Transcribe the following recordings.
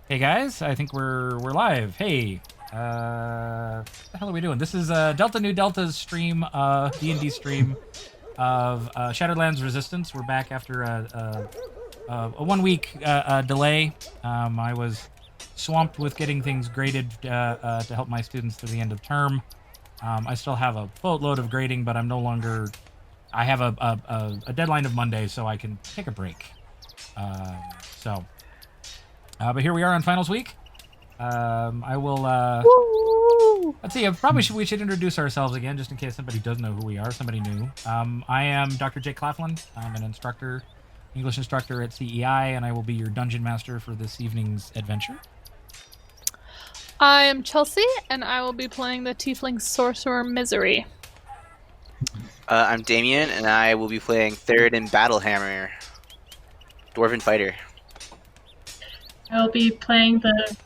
Hey guys, I think we're live. Hey, what the hell are we doing? This is Delta Nu Delta's stream, D&D stream of Shadowlands Resistance. We're back after a 1 week delay. I was swamped with getting things graded to help my students through the end of term. I still have a boatload of grading, but I'm no longer. I have a deadline of Monday, so I can take a break. So. But here we are on finals week. I will. Let's see. We should introduce ourselves again, just in case somebody does know who we are. Somebody new. I am Dr. Jake Claflin. I'm an instructor, English instructor at CEI, and I will be your dungeon master for this evening's adventure. I am Chelsea, and I will be playing the Tiefling Sorcerer Misery. I'm Damien, and I will be playing Theoden Battlehammer, Dwarven Fighter. I'll be playing the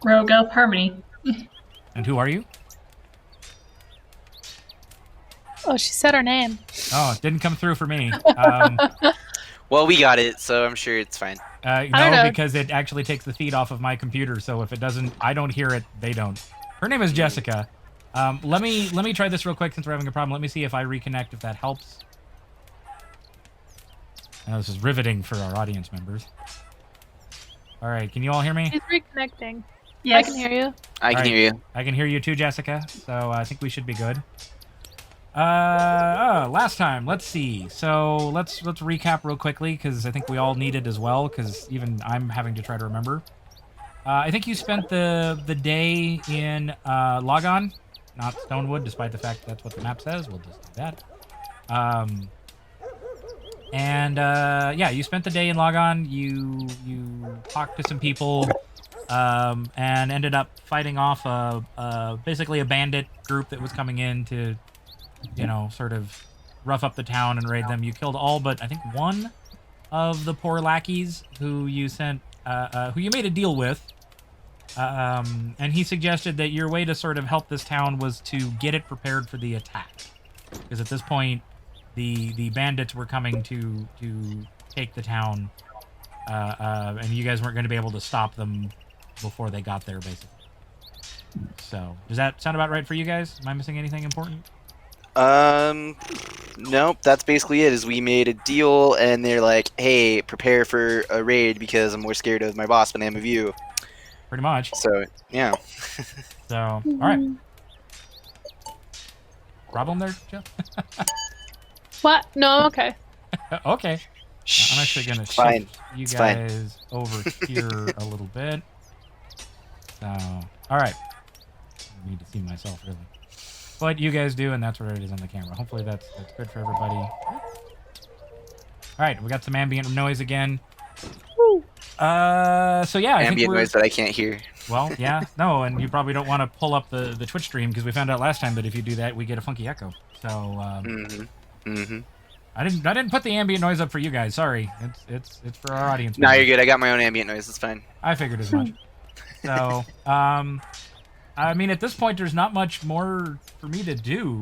Rogue Elf Harmony. And who are you? Oh, she said her name. Oh, it didn't come through for me. Well, we got it, so I'm sure it's fine. No, because it actually takes the feed off of my computer. So if it doesn't, I don't hear it. They don't. Her name is Jessica. Let me try this real quick since we're having a problem. Let me see if I reconnect, if that helps. Now, this is riveting for our audience members. All right, can you all hear me? She's reconnecting. Yes. I can hear you. I can hear you. I can hear you too, Jessica. So I think we should be good. Last time, let's see. So let's recap real quickly because I think we all need it as well. Because even I'm having to try to remember. I think you spent the day in Logon, not Stonewood, despite the fact that's what the map says. We'll just do that. Yeah, you spent the day in Logon. You talked to some people, and ended up fighting off basically a bandit group that was coming in to, sort of rough up the town and raid them. You killed all but I think one of the poor lackeys who you sent, who you made a deal with. And he suggested that your way to sort of help this town was to get it prepared for the attack, because at this point, the bandits were coming to take the town, and you guys weren't going to be able to stop them before they got there, basically. So, does that sound about right for you guys? Am I missing anything important? Nope, that's basically it, is we made a deal, and they're like, hey, prepare for a raid because I'm more scared of my boss than I am of you. Pretty much. So, yeah. So, alright. Problem there, Joe? What? No, okay. Okay. I'm actually going to Fine. shift you It's guys over here a little bit. So, alright. I need to see myself, really. But you guys do, and that's what it is on the camera. Hopefully that's good for everybody. Alright, we got some ambient noise again. Woo. So yeah, I think Ambient noise that I can't hear. Well, yeah, no, and you probably don't want to pull up the Twitch stream because we found out last time that if you do that, we get a funky echo. So, I didn't put the ambient noise up for you guys. Sorry, it's for our audience. No, you're good. I got my own ambient noise. It's fine. I figured as much. So, I mean, at this point, there's not much more for me to do.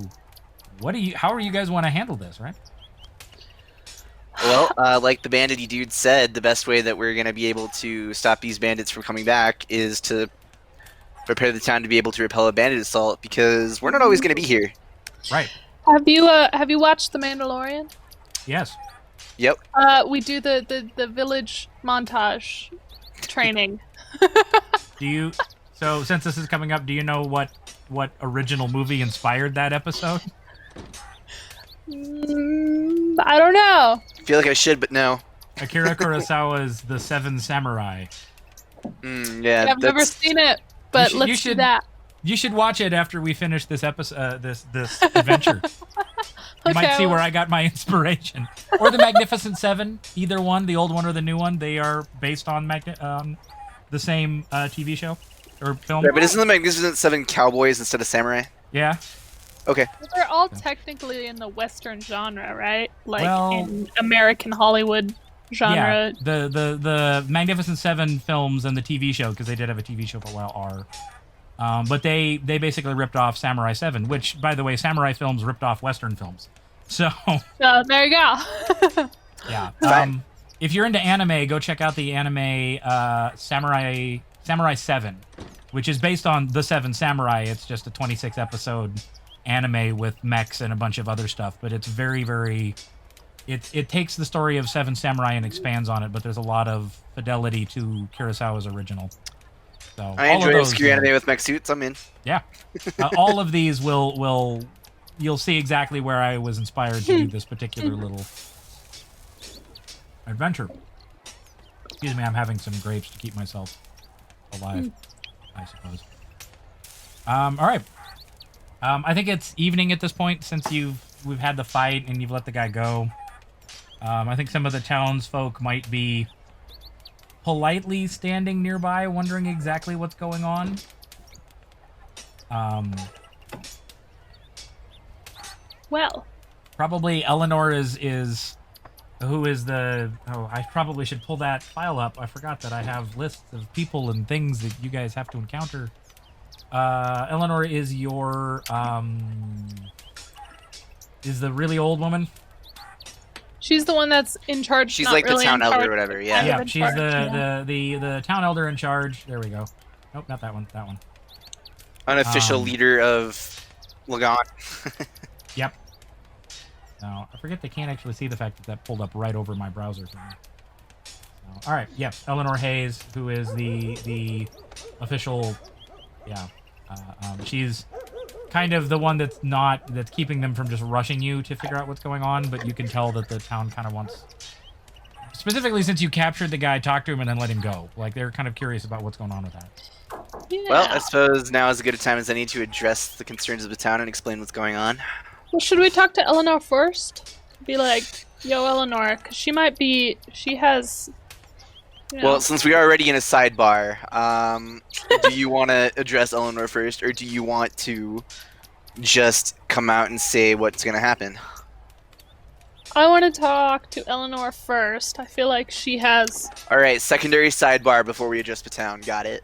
How are you guys want to handle this, right? Well, like the bandity dude said, the best way that we're going to be able to stop these bandits from coming back is to prepare the town to be able to repel a bandit assault, because we're not always going to be here. Right. Have you watched The Mandalorian? Yes. Yep. We do the village montage training. Do you? So since this is coming up, do you know what original movie inspired that episode? I don't know. I feel like I should, but no. Akira Kurosawa's The Seven Samurai. Yeah, I've never seen it, but let's do that. You should watch it after we finish this episode, this adventure. You might see where I got my inspiration. Or the Magnificent Seven, either one, the old one or the new one. They are based on the same TV show or film. Yeah, but isn't the Magnificent Seven cowboys instead of samurai? Yeah. Okay. They're all technically in the Western genre, right? Like Well, in American Hollywood genre. Yeah, the Magnificent Seven films and the TV show, because they did have a TV show for a while, are. But they basically ripped off Samurai 7, which, by the way, Samurai films ripped off Western films. So So there you go. yeah. if you're into anime, go check out the anime Samurai 7, which is based on The Seven Samurai. It's just a 26 episode anime with mechs and a bunch of other stuff, but it's very, very... It takes the story of Seven Samurai and expands on it, but there's a lot of fidelity to Kurosawa's original. So I all enjoy of those, obscure anime with mech suits. I'm in. Yeah. All of these will you'll see exactly where I was inspired to do this particular little adventure. Excuse me, I'm having some grapes to keep myself alive, I suppose. All right. I think it's evening at this point since we've had the fight and you've let the guy go. I think some of the townsfolk might be politely standing nearby, wondering exactly what's going on. Well, Probably Eleanor is who is the... Oh, I probably should pull that file up. I forgot that I have lists of people and things that you guys have to encounter. Eleanor is your... is the really old woman? she's the one that's in charge. She's not like really the town in elder charge, or whatever. kind Yeah. of Yeah, in she's charge, the town elder in charge. There we go. Nope, not that one. That one. Unofficial leader of Lagon. Yep. No, I forget they can't actually see the fact that that pulled up right over my browser for me. So, all right. Yep. Eleanor Hayes, who is the official. Yeah. She's kind of the one that's keeping them from just rushing you to figure out what's going on, but you can tell that the town kind of wants. Specifically, since you captured the guy, talked to him, and then let him go. Like they're kind of curious about what's going on with that. Yeah. Well, I suppose now is as good a time as any to address the concerns of the town and explain what's going on. Well, should we talk to Eleanor first? Be like, yo, Eleanor, because she might be. She has. You know, Well, since we are already in a sidebar, do you want to address Eleanor first, or do you want to just come out and say what's going to happen? I want to talk to Eleanor first. I feel like she has. All right, secondary sidebar before we address the town. Got it.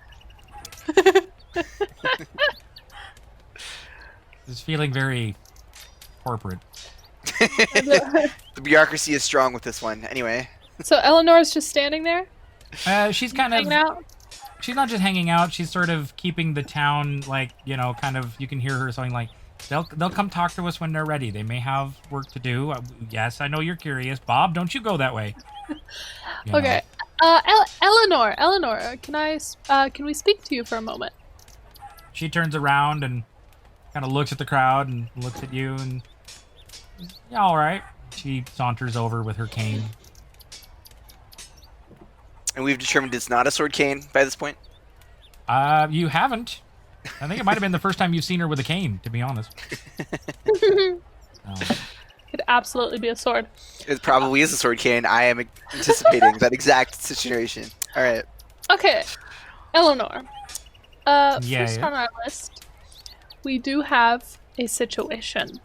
It's feeling very corporate. The bureaucracy is strong with this one. Anyway. So Eleanor's just standing there, She's kind hanging of. out. She's not just hanging out. She's sort of keeping the town, like, you know, kind of. You can hear her saying like, they'll come talk to us when they're ready. They may have work to do. Yes, I know you're curious, Bob. Don't you go that way. You know. Okay. Eleanor, can we speak to you for a moment? She turns around and kind of looks at the crowd and looks at you and. Yeah, all right. She saunters over with her cane. And we've determined it's not a sword cane by this point. You haven't. I think it might have been the first time you've seen her with a cane, to be honest. Could absolutely be a sword. It probably is a sword cane. I am anticipating that exact situation. All right. Okay, Eleanor. Yeah, First yeah. on our list, we do have a situation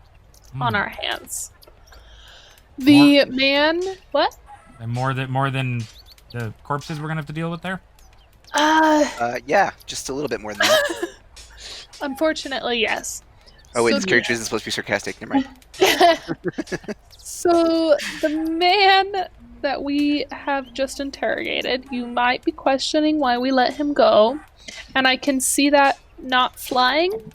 on our hands. The man. What? And more than the corpses we're gonna have to deal with there. Yeah, just a little bit more than that. Unfortunately, yes. Oh wait, So this character isn't supposed to be sarcastic. Never mind. So the man that we have just interrogated, you might be questioning why we let him go, and I can see that not flying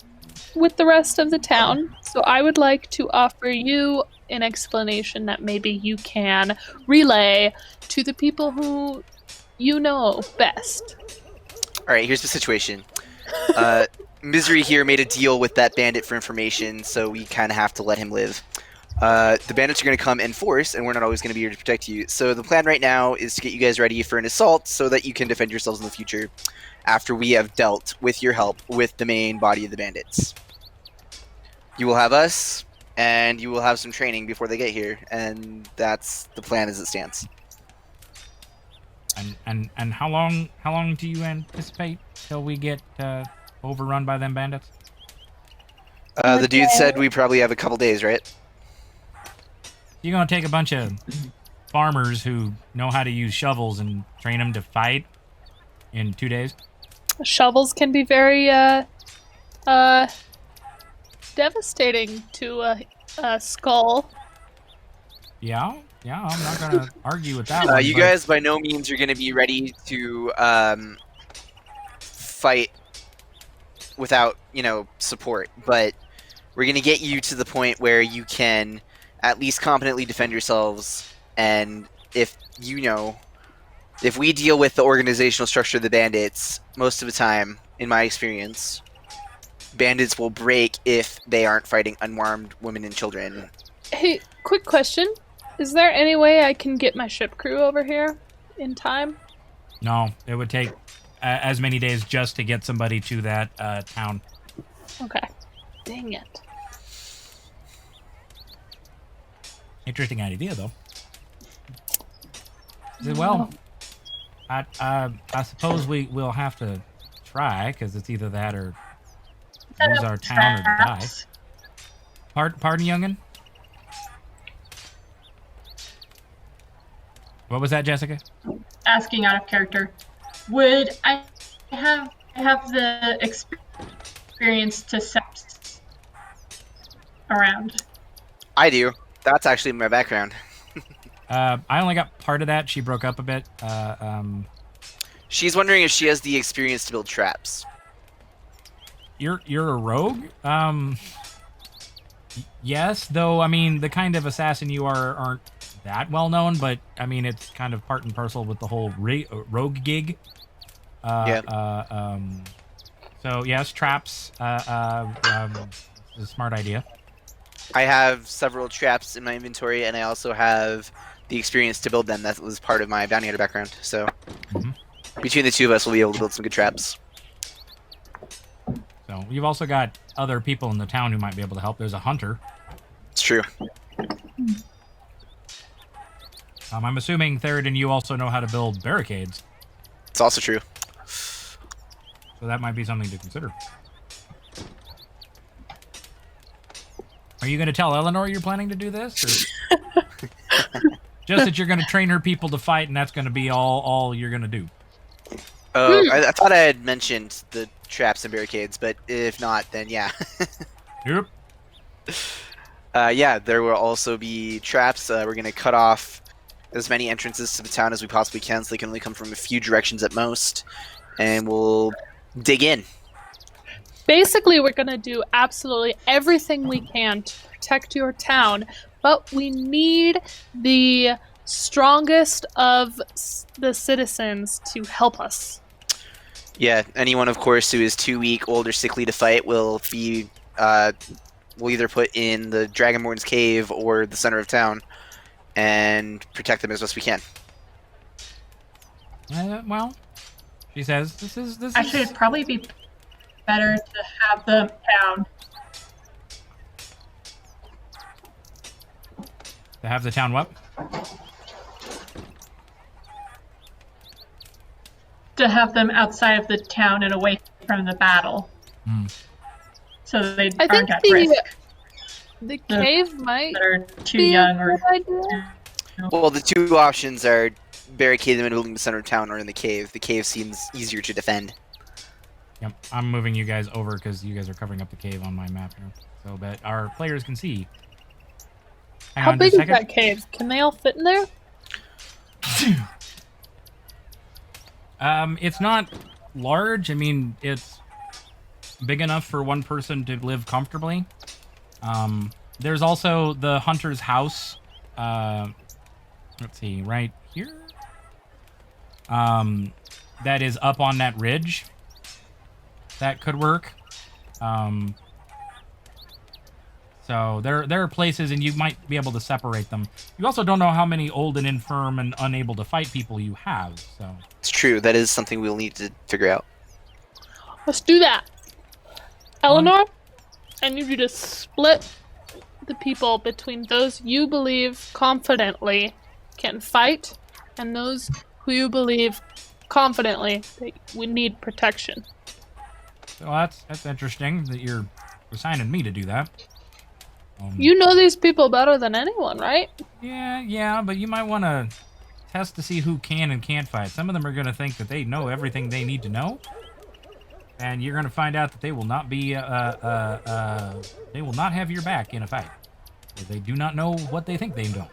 with the rest of the town. So I would like to offer you an explanation that maybe you can relay to the people who you know best. All right, here's the situation. Misery here made a deal with that bandit for information, so we kind of have to let him live. The bandits are going to come in force, and we're not always going to be here to protect you. So the plan right now is to get you guys ready for an assault so that you can defend yourselves in the future after we have dealt, with your help, with the main body of the bandits. You will have us, and you will have some training before they get here, and that's the plan as it stands. And how long do you anticipate till we get overrun by them bandits? The dude said we probably have a couple days, right? You're gonna take a bunch of farmers who know how to use shovels and train them to fight in 2 days? Shovels can be very devastating to a skull. Yeah. Yeah, I'm not gonna argue with that one. You but- guys by no means are going to be ready to fight without, support, but we're going to get you to the point where you can at least competently defend yourselves. And if we deal with the organizational structure of the bandits, most of the time, in my experience, bandits will break if they aren't fighting unarmed women and children. Hey, quick question. Is there any way I can get my ship crew over here in time? No, it would take as many days just to get somebody to that town. Okay. Dang it. Interesting idea, though. Well, I suppose we'll have to try, because it's either that or lose our town or die. Traps. Pardon, youngin? What was that, Jessica? Asking out of character. Would I have the experience to set around? I do. That's actually my background. I only got part of that. She broke up a bit. She's wondering if she has the experience to build traps. You're a rogue? Yes, though, I mean, the kind of assassin you aren't that well known, but, I mean, it's kind of part and parcel with the whole rogue gig. Yeah. So, yes, traps. Is a smart idea. I have several traps in my inventory, and I also have the experience to build them. That was part of my bounty hunter background. So, between the two of us, we'll be able to build some good traps. So, you've also got other people in the town who might be able to help. There's a hunter. It's true. I'm assuming Theoden, you also know how to build barricades. It's also true. So that might be something to consider. Are you going to tell Eleanor you're planning to do this? Or just that you're going to train her people to fight, and that's going to be all you're going to do? Oh, I thought I had mentioned the traps and barricades, but if not, then yeah. Yep. Yeah, there will also be traps. We're going to cut off as many entrances to the town as we possibly can, so they can only come from a few directions at most, and we'll dig in. Basically, we're going to do absolutely everything we can to protect your town, but we need the strongest of the citizens to help us. Yeah, anyone, of course, who is too weak, old, or sickly to fight will be, we'll either put in the Dragonborn's cave or the center of town, and protect them as best we can. Well, she says this Actually, it'd probably be better to have them down. to have the town what? To have them outside of the town and away from the battle. So they I think aren't at risk. the cave might That are too be young a or good idea. Well, the two options are barricade them in building the center of town or in the cave. The cave seems easier to defend. Yep, I'm moving you guys over because you guys are covering up the cave on my map here, so that our players can see. Hang How on big just a is second. that cave? Can they all fit in there? It's not large. I mean, it's big enough for one person to live comfortably. There's also the hunter's house. Let's see, right here. That is up on that ridge. That could work. So there are places, and you might be able to separate them. You also don't know how many old and infirm and unable to fight people you have. So It's true. That is something we'll need to figure out. Let's do that. Eleanor, I need you to split the people between those you believe confidently can fight and those who you believe confidently that we need protection. So that's interesting that you're assigning me to do that. You know these people better than anyone, right? Yeah, but you might want to test to see who can and can't fight. Some of them are going to think that they know everything they need to know, and you're going to find out that they will not be they will not have your back in a fight. They do not know what they think they know.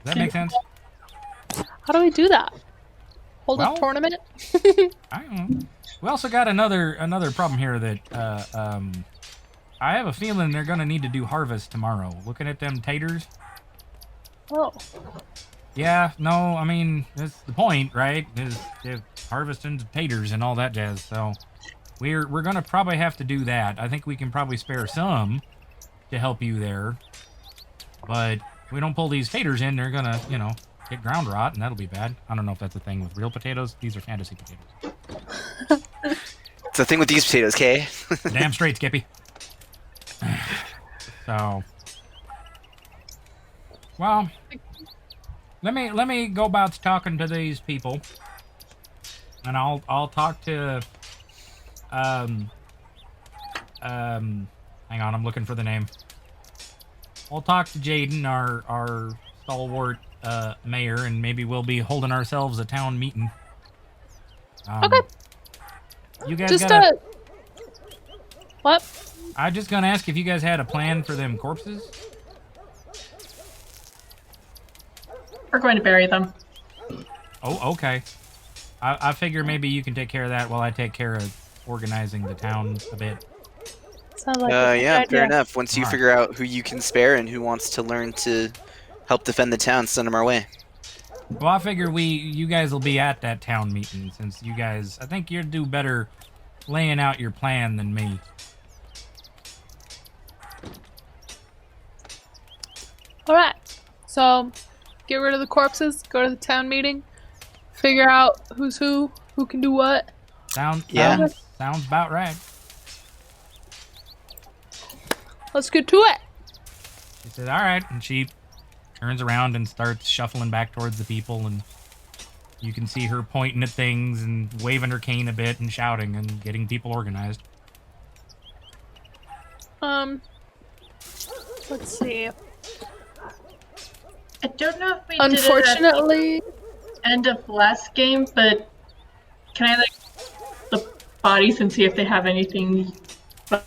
that make sense? How do we do that? Hold Well- a tournament? I don't know. We also got another problem here that I have a feeling they're gonna need to do harvest tomorrow. Looking at them taters. Oh. Yeah, no, I mean that's the point, right? Is they're harvesting taters and all that jazz. So we're gonna probably have to do that. I think we can probably spare some to help you there, but if we don't pull these taters in, they're gonna, get ground rot, and that'll be bad. I don't know if that's a thing with real potatoes. These are fantasy potatoes. It's the thing with these potatoes, Kay. Damn straight, Skippy. So, well, let me go about talking to these people, and I'll talk to hang on, I'm looking for the name. I'll talk to Jaden, our stalwart mayor, and maybe we'll be holding ourselves a town meeting. Okay. You guys Just got What? I just gonna ask if you guys had a plan for them corpses. We're going to bury them. Oh, okay. I figure maybe you can take care of that while I take care of organizing the town a bit. Sounds like a good Yeah, idea. fair enough. Once you Alright. figure out who you can spare and who wants to learn to help defend the town, send them our way. Well, I figure you guys will be at that town meeting since you guys, I think you'd do better laying out your plan than me. Alright. So, get rid of the corpses, go to the town meeting, figure out who's who can do what. Sounds about right. Let's get to it. She says, all right, and she turns around and starts shuffling back towards the people, and you can see her pointing at things and waving her cane a bit and shouting and getting people organized. Let's see. I don't know if we did it Unfortunately, at the end of last game, but can I the bodies and see if they have anything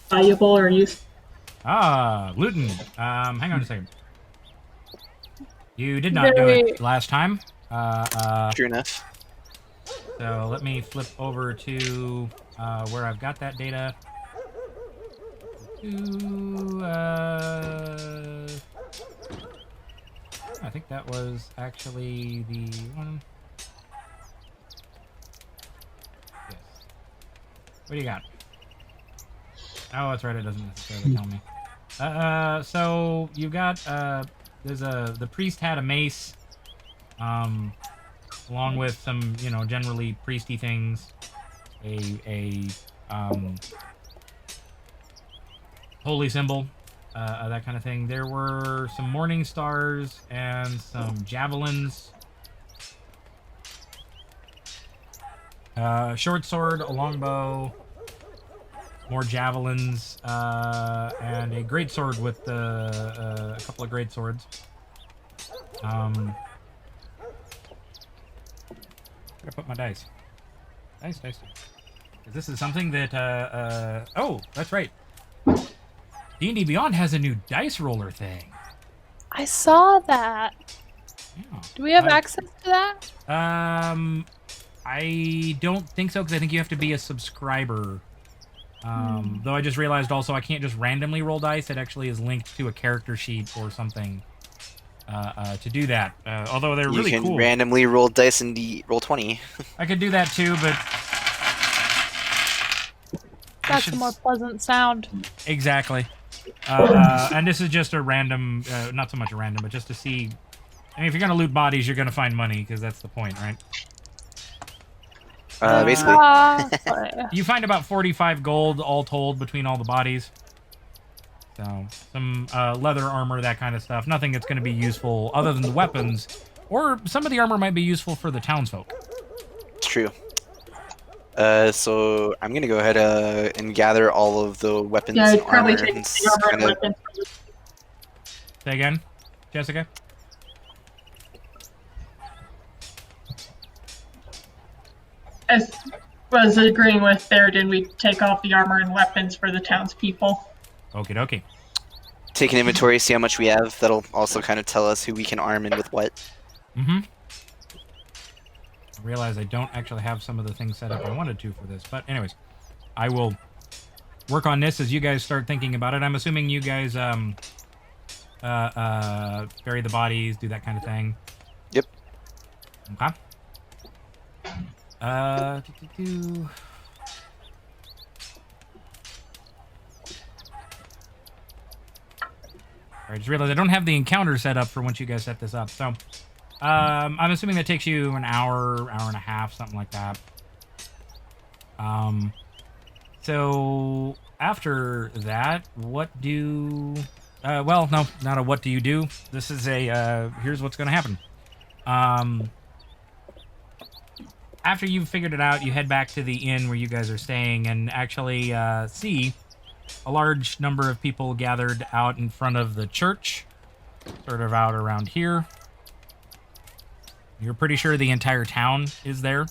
valuable or useful? Luton. Hang on a second. You did not do it last time. True enough. So let me flip over to where I've got that data. I think that was actually the one. Yes. What do you got? Oh, that's right. It doesn't necessarily tell me. So you got the priest had a mace, along with some generally priesty things, a holy symbol, that kind of thing. There were some morning stars and some javelins, short sword, a longbow, more javelins, and a great sword with a couple of great swords. Where'd I put my dice? Dice. This is something that, oh, that's right. D&D Beyond has a new dice roller thing. I saw that. Yeah. Do we have access to that? I don't think so, because I think you have to be a subscriber. Though I just realized also I can't just randomly roll dice. It actually is linked to a character sheet or something to do that. Although they're really you can cool. randomly roll dice and roll 20. I could do that too, but That's a more pleasant sound. Exactly. And this is just a random, not so much a random, but just to see. I mean, if you're gonna loot bodies, you're gonna find money, because that's the point, right? Basically. You find about 45 gold all told between all the bodies. So, some leather armor, that kind of stuff. Nothing that's going to be useful other than the weapons. Or some of the armor might be useful for the townsfolk. It's true. So I'm gonna go ahead and gather all of the weapons Yeah, and I'd probably armor take and the armor and kind of. weapons. Say again, Jessica? As was agreeing with Theoden, we take off the armor and weapons for the townspeople. Okie dokie. take an inventory, see how much we have. That'll also kind of tell us who we can arm and with what. Mm-hmm. I realize I don't actually have some of the things set up I wanted to for this, but anyways, I will work on this as you guys start thinking about it. I'm assuming you guys bury the bodies, do that kind of thing. Yep. Okay. I just realized I don't have the encounter set up for once you guys set this up. So, I'm assuming that takes you an hour, hour and a half, something like that. So after that, what do? Well, no, not a what do you do. This is a here's what's going to happen. After you've figured it out, you head back to the inn where you guys are staying and actually see a large number of people gathered out in front of the church, sort of out around here. You're pretty sure the entire town is there,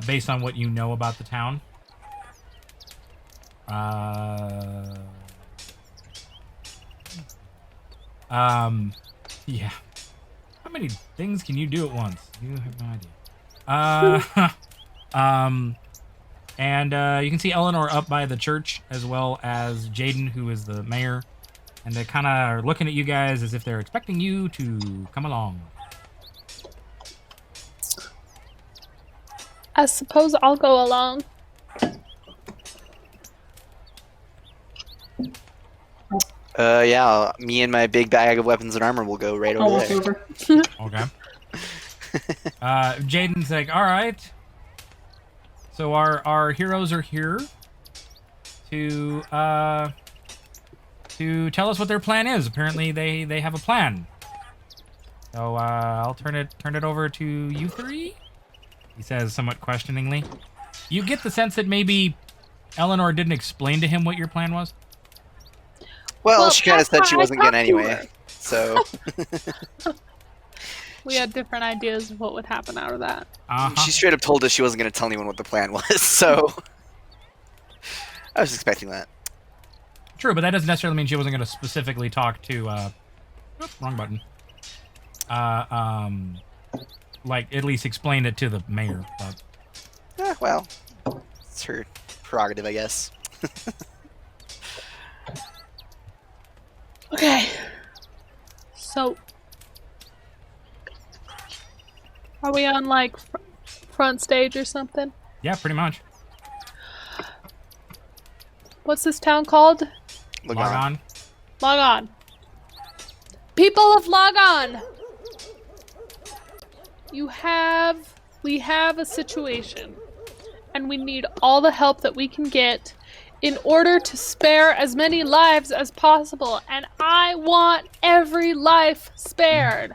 based on what you know about the town. Yeah. How many things can you do at once? You have no idea. And you can see Eleanor up by the church, as well as Jaden, who is the mayor. And they kind of are looking at you guys as if they're expecting you to come along. I suppose I'll go along. Yeah, me and my big bag of weapons and armor will go right over Almost there. over. Okay. Jaden's like, all right. So our heroes are here to tell us what their plan is. Apparently they have a plan. So I'll turn it over to you three. He says somewhat questioningly. You get the sense that maybe Eleanor didn't explain to him what your plan was? Well, she kind of that's said she why I wasn't gonna talked to anyway. her. So We had different ideas of what would happen out of that. she straight up told us she wasn't gonna tell anyone what the plan was. So I was expecting that. True, but that doesn't necessarily mean she wasn't going to specifically talk to, wrong button. Like, at least explain it to the mayor, but... Well, it's her prerogative, I guess. Okay. So, are we on like front stage or something? Yeah, pretty much. What's this town called? Look Log on. on. Log on. People of Log on. We have a situation, and we need all the help that we can get in order to spare as many lives as possible, and I want every life spared.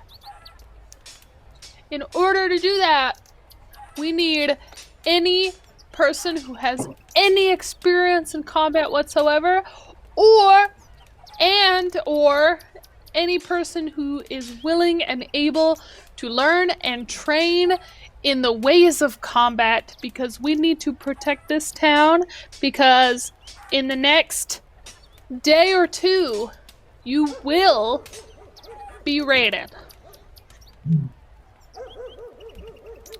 In order to do that, we need any person who has any experience in combat whatsoever, or any person who is willing and able to learn and train in the ways of combat, because we need to protect this town, because in the next day or two, you will be raided.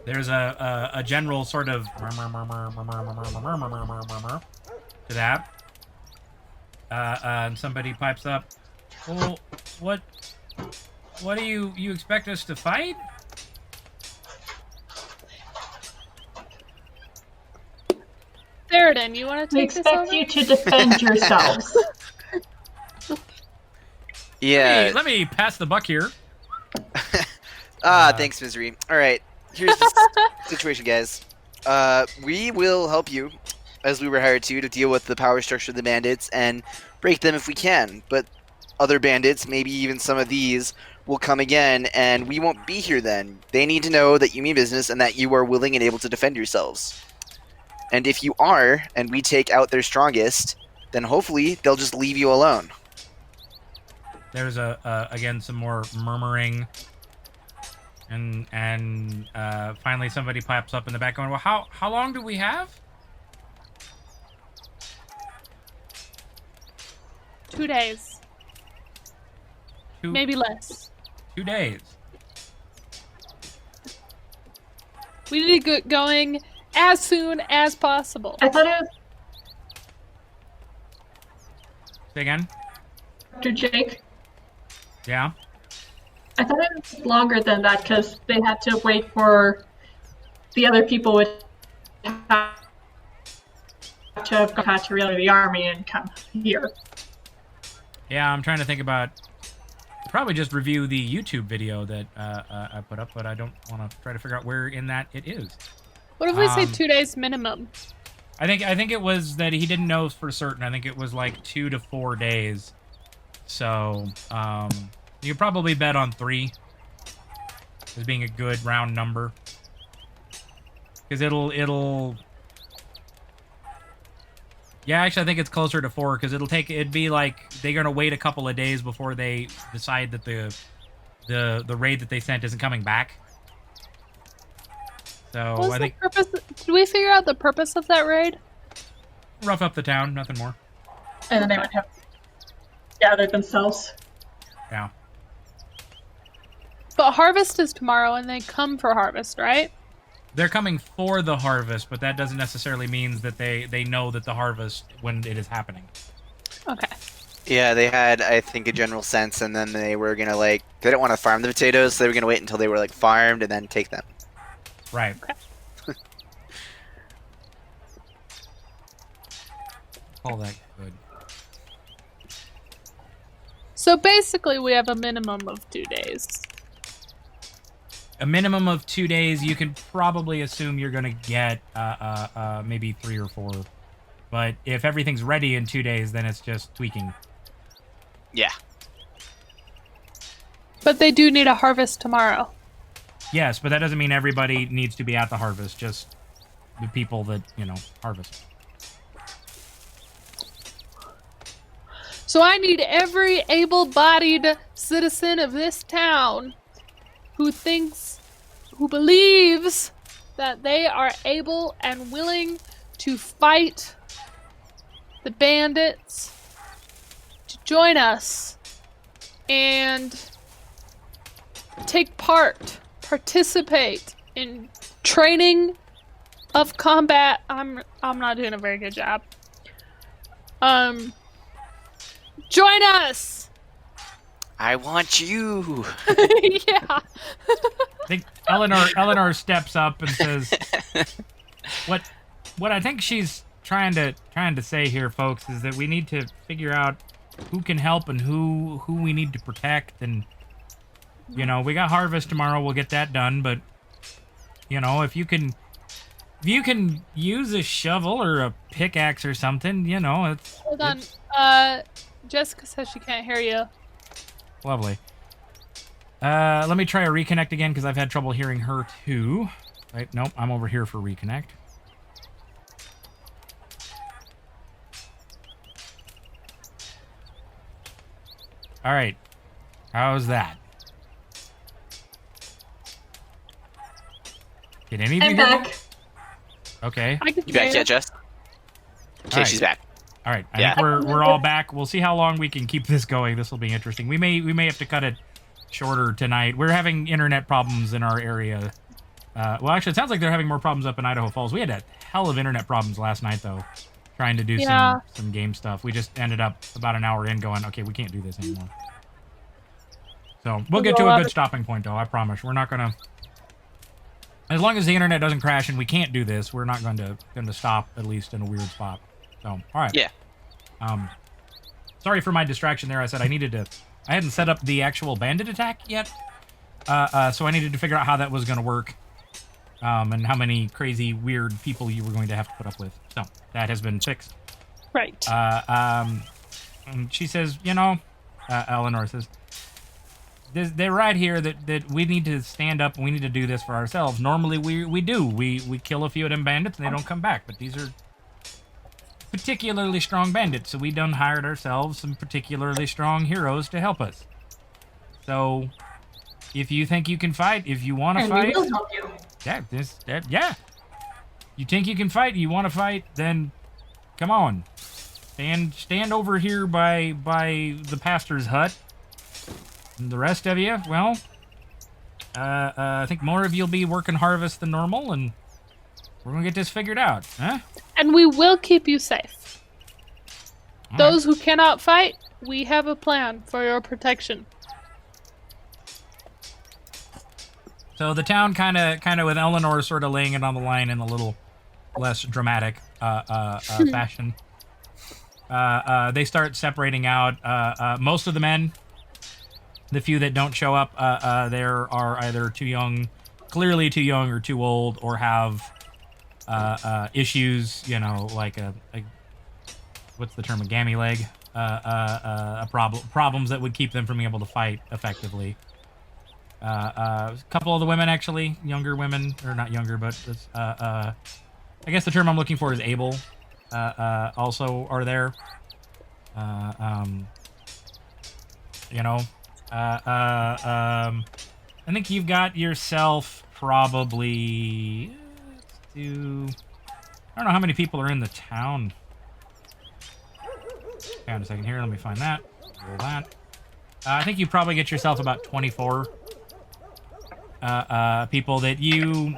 There's a general sort of to that. And somebody pipes up, well, what do you expect us to fight? Sheridan, you want to We take this expect over? you to defend yourselves. Yeah. Hey, let me pass the buck here. Thanks, Misery. All right, here's the situation, guys. We will help you, as we were hired to deal with the power structure of the bandits and break them if we can. But other bandits, maybe even some of these, will come again, and we won't be here then. They need to know that you mean business and that you are willing and able to defend yourselves. And if you are, and we take out their strongest, then hopefully they'll just leave you alone. There's again some more murmuring, and finally somebody pipes up in the back going, well, how long do we have? 2 days. maybe less. 2 days. We need to get going as soon as possible. I thought it was Say again? Dr. Jake. Yeah? I thought it was longer than that because they had to wait for the other people would have to have got to reenter the army and come here. Yeah, I'm trying to think about... Probably just review the YouTube video that I put up, but I don't want to try to figure out where in that it is. What if we say 2 days minimum? I think it was that he didn't know for certain. I think it was like 2 to 4 days. So, you could probably bet on 3 as being a good round number. Because it'll... Yeah, actually, I think it's closer to 4, because it'd be like they're gonna wait a couple of days before they decide that the raid that they sent isn't coming back. So What was I think the purpose? Did we figure out the purpose of that raid? rough up the town, nothing more. And then they would have gathered themselves. Yeah. But harvest is tomorrow, and they come for harvest, right? They're coming for the harvest, but that doesn't necessarily mean that they know that the harvest when it is happening. Okay. Yeah, they had, I think, a general sense, and then they were gonna they didn't want to farm the potatoes, so they were gonna wait until they were farmed and then take them. Right. All that good. So basically, we have a minimum of 2 days. A minimum of 2 days. You can probably assume you're gonna get maybe 3 or 4. But if everything's ready in 2 days, then it's just tweaking. Yeah. But they do need a harvest tomorrow. Yes, but that doesn't mean everybody needs to be at the harvest. Just the people that harvest. So I need every able-bodied citizen of this town who believes that they are able and willing to fight the bandits to join us and participate in training of combat. I'm not doing a very good job. Join us. I want you. Yeah. I think Eleanor steps up and says, "What I think she's trying to say here, folks, is that we need to figure out who can help and who we need to protect. And we got harvest tomorrow. We'll get that done. But if you can use a shovel or a pickaxe or something, it's Hold on. Jessica says she can't hear you. lovely. Let me try a reconnect again because I've had trouble hearing her too. Right? Nope. I'm over here for reconnect. All right. How's that? Did any of you I'm hear me? back. Okay. I can You hear back yet, Jess? Okay, Alright. she's back. All right. I Yeah. think we're all back. We'll see how long we can keep this going. This will be interesting. We may have to cut it shorter tonight. We're having internet problems in our area. Well, actually, it sounds like they're having more problems up in Idaho Falls. We had a hell of internet problems last night, though, trying to do Yeah. some game stuff. We just ended up about an hour in going, okay, we can't do this anymore. So we'll get to a good stopping point, though. I promise. We're not gonna. As long as the internet doesn't crash and we can't do this, we're not going to stop, at least in a weird spot. So, all right. Yeah. Sorry for my distraction there. I said I hadn't set up the actual bandit attack yet. So I needed to figure out how that was going to work. And how many crazy, weird people you were going to have to put up with. So, that has been fixed. Right. And she says, Eleanor says, they're right here that we need to stand up and we need to do this for ourselves. Normally we do. We kill a few of them bandits and they don't come back. But these are particularly strong bandits, so we done hired ourselves some particularly strong heroes to help us. So, if you think you can fight, if you want to And fight, we will help you. yeah. You think you can fight, you want to fight, then come on. Stand over here by the pastor's hut, And the rest of you, well, I think more of you'll be working harvest than normal, and we're gonna get this figured out, huh? And we will keep you safe. All Those who cannot fight, we have a plan for your protection. So the town kind of with Eleanor sort of laying it on the line in a little less dramatic fashion. They start separating out. Most of the men, the few that don't show up, there are either too young, clearly too young, or too old, or have issues. You know, like a what's the term? A gammy leg. Problems that would keep them from being able to fight effectively. A couple of the women, actually, younger women, or not younger, but I guess the term I'm looking for is able. Also are there. You know, I think you've got yourself probably. I don't know how many people are in the town. Hang on a second here. Let me find that. Roll that. I think you probably get yourself about 24 people that you,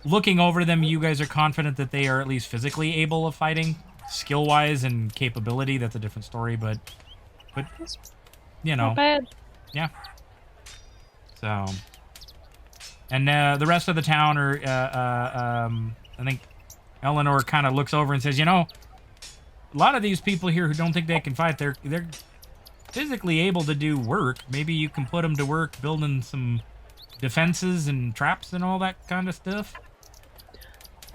looking over them, you guys are confident that they are at least physically able of fighting. Skill-wise and capability, that's a different story, but you know, Not bad. yeah. So, and the rest of the town are, I think Eleanor kind of looks over and says, you know, a lot of these people here who don't think they can fight, they're physically able to do work. Maybe you can put them to work building some defenses and traps and all that kind of stuff.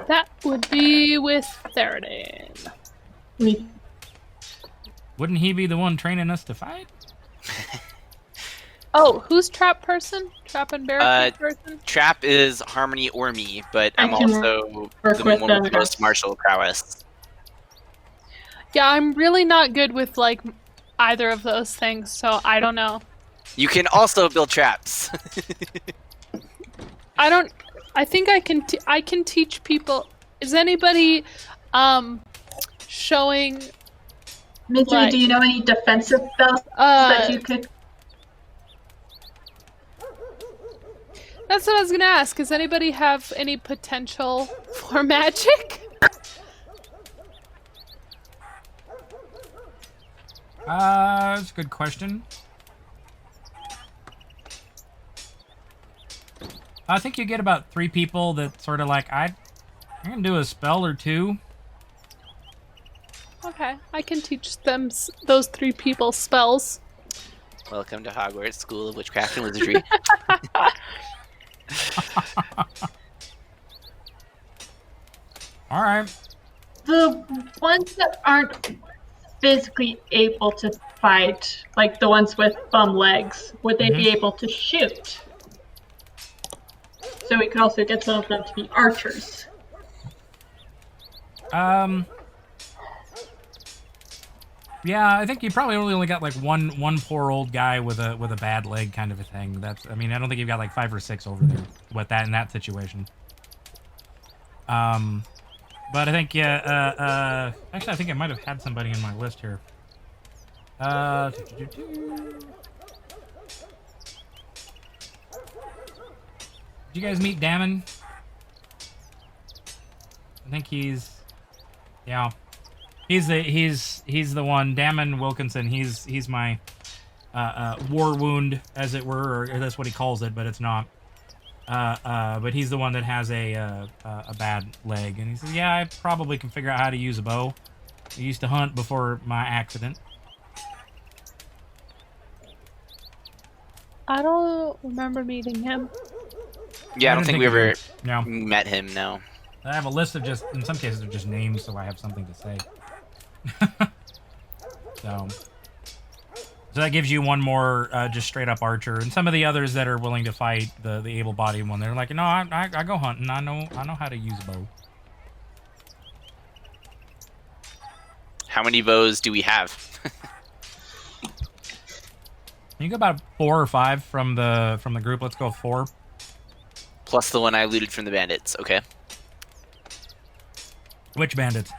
That would be with Theradane. We Wouldn't he be the one training us to fight? Oh, who's trap person? Trap and barricade person? Trap is Harmony or me, but I I'm can also work the with one them. with the most martial prowess. Yeah, I'm really not good with like either of those things, so I don't know. You can also build traps. I think I can. I can teach people. Is anybody, showing? Mitri, Like- do you know any defensive spells that you could? That's what I was gonna ask. Does anybody have any potential for magic? That's a good question. I think you get about 3 people that sort of like, I'm gonna do a spell or 2. Okay, I can teach them those 3 people spells. Welcome to Hogwarts School of Witchcraft and Wizardry. All right. The ones that aren't physically able to fight, like the ones with bum legs, would they be able to shoot? So we could also get some of them to be archers. Yeah, I think you probably only got like one poor old guy with a bad leg kind of a thing. I mean, I don't think you've got like 5 or 6 over there with that in that situation. But I think actually I think I might have had somebody in my list here. Did you guys meet Damon? I think he's the one. Damon Wilkinson. He's my war wound, as it were, or that's what he calls it, but it's not. But he's the one that has a bad leg, and he says, "Yeah, I probably can figure out how to use a bow. I used to hunt before my accident." I don't remember meeting him. Yeah, I don't think we ever No. met him, no. I have a list of in some cases, they're just names, so I have something to say. So that gives you one more just straight up archer, and some of the others that are willing to fight the able-bodied one. They're like, no, I go hunting. I know how to use a bow. How many bows do we have? You got about 4 or 5 from the group. Let's go 4. Plus the one I looted from the bandits, okay. Which bandits?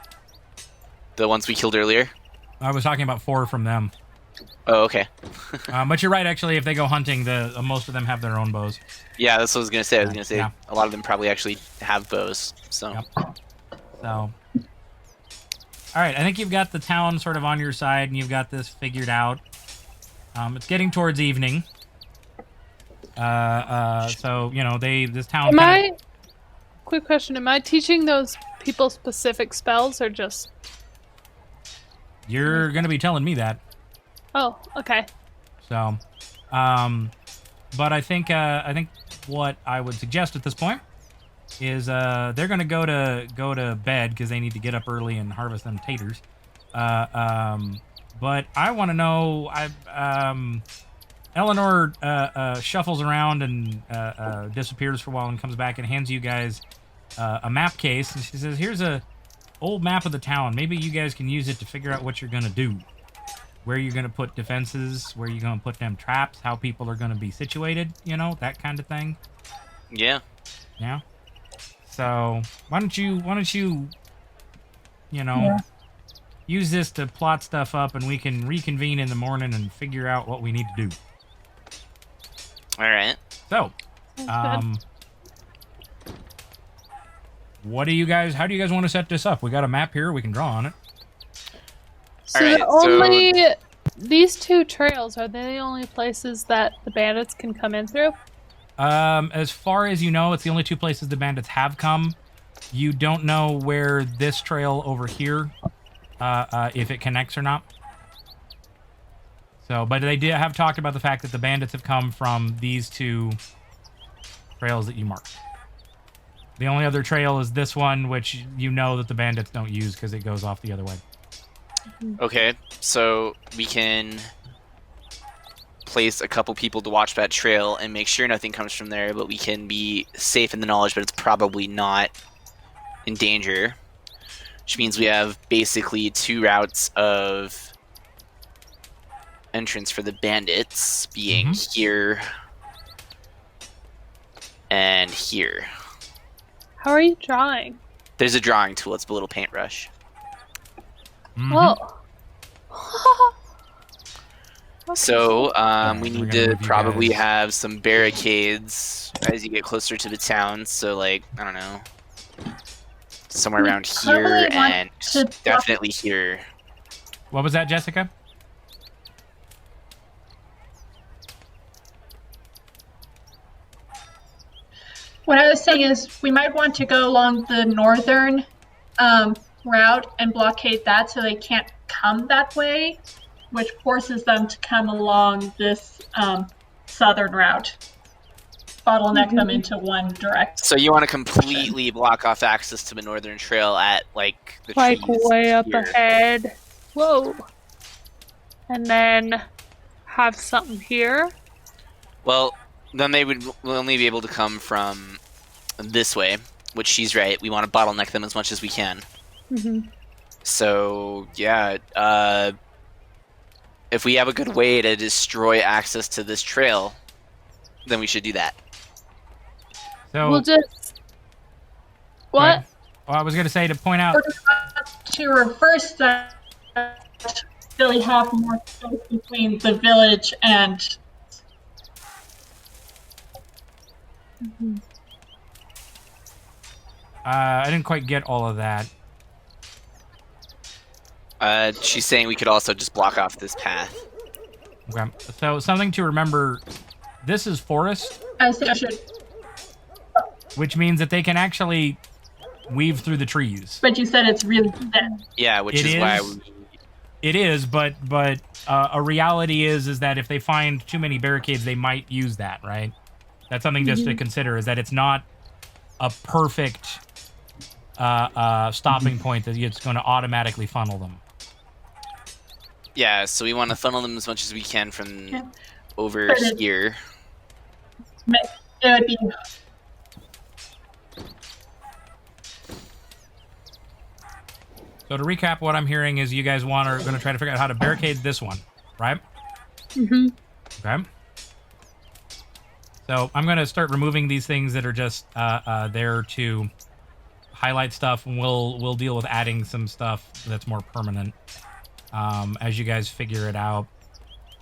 The ones we killed earlier? I was talking about 4 from them. Oh, okay. But you're right, actually. If they go hunting, most of them have their own bows. Yeah, that's what I was gonna say. I was gonna say Yeah. a lot of them probably actually have bows. So Yep. So, all right. I think you've got the town sort of on your side, and you've got this figured out. It's getting towards evening. So this town. Quick question: am I teaching those people specific spells, or just? You're gonna be telling me that. Oh, okay. So, but I think what I would suggest at this point is they're gonna go to bed because they need to get up early and harvest them taters. But I want to know. Eleanor shuffles around and disappears for a while and comes back and hands you guys a map case, and she says, "Here's a old map of the town. Maybe you guys can use it to figure out what you're gonna do." Where you're going to put defenses, where you're going to put them traps, how people are going to be situated, that kind of thing. yeah. Yeah. So why don't you use this to plot stuff up, and we can reconvene in the morning and figure out what we need to do. All right. So, Sounds how do you guys want to set this up? We got a map here. We can draw on it. So Alright, these two trails, are they the only places that the bandits can come in through? As far as you know, it's the only two places the bandits have come. You don't know where this trail over here, if it connects or not. So, but they did have talked about the fact that the bandits have come from these two trails that you marked. The only other trail is this one, which you know that the bandits don't use because it goes off the other way. Okay, so we can place a couple people to watch that trail and make sure nothing comes from there, but we can be safe in the knowledge that it's probably not in danger, which means we have basically two routes of entrance for the bandits, being here and here. How are you drawing? There's a drawing tool. It's a little paintbrush. Mhm. Oh. So we we're need gonna to move you probably guys. have some barricades as you get closer to the town. So like, I don't know, somewhere We around probably here want and to block- definitely here. What was that, Jessica? What I was saying is we might want to go along the northern route and blockade that so they can't come that way, which forces them to come along this southern route. Bottleneck them into one direction. So you want to completely block off access to the northern trail at like the Like trees way up here. ahead. Whoa. And then have something here. Well, then they would only be able to come from this way, which she's right. We want to bottleneck them as much as we can. Mm-hmm. So yeah, if we have a good way to destroy access to this trail, then we should do that. So, We'll just. go What? ahead. Well, I was going to say to point out. To reverse that, really have more space between the village and I didn't quite get all of that. She's saying we could also just block off this path. Okay. So something to remember. This is forest, I think I should. which means that they can actually weave through the trees. But you said it's really thin. Yeah, which It is why is. we, It is, but a reality is that if they find too many barricades, they might use that, right? That's something just to consider, is that it's not a perfect stopping point that it's going to automatically funnel them. yeah, so we want to funnel them as much as we can from Yeah. over But it- here. It would be So to recap, what I'm hearing is you guys are going to try to figure out how to barricade this one, right? Mm-hmm. Okay. So I'm going to start removing these things that are just there to highlight stuff, and we'll deal with adding some stuff that's more permanent as you guys figure it out.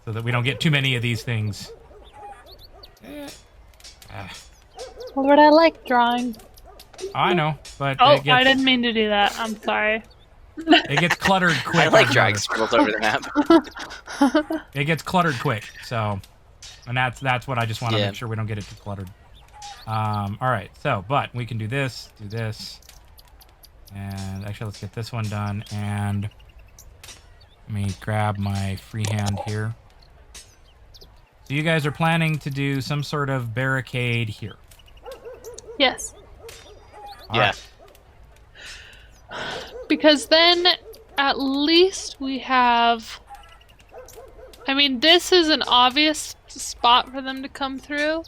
so that we don't get too many of these things. Lord, I like drawing. I know, but Oh, it gets, I didn't mean to do that. I'm sorry. it gets cluttered quick. I like on drawing the- scribbles over the map. It gets cluttered quick, so, and that's what I just want to Yeah. make sure we don't get it too cluttered. All right, so, but we can do this, and actually let's get this one done, and let me grab my freehand here. So you guys are planning to do some sort of barricade here. Yes. All Yeah. right. Because then at least we have. I mean, this is an obvious spot for them to come through,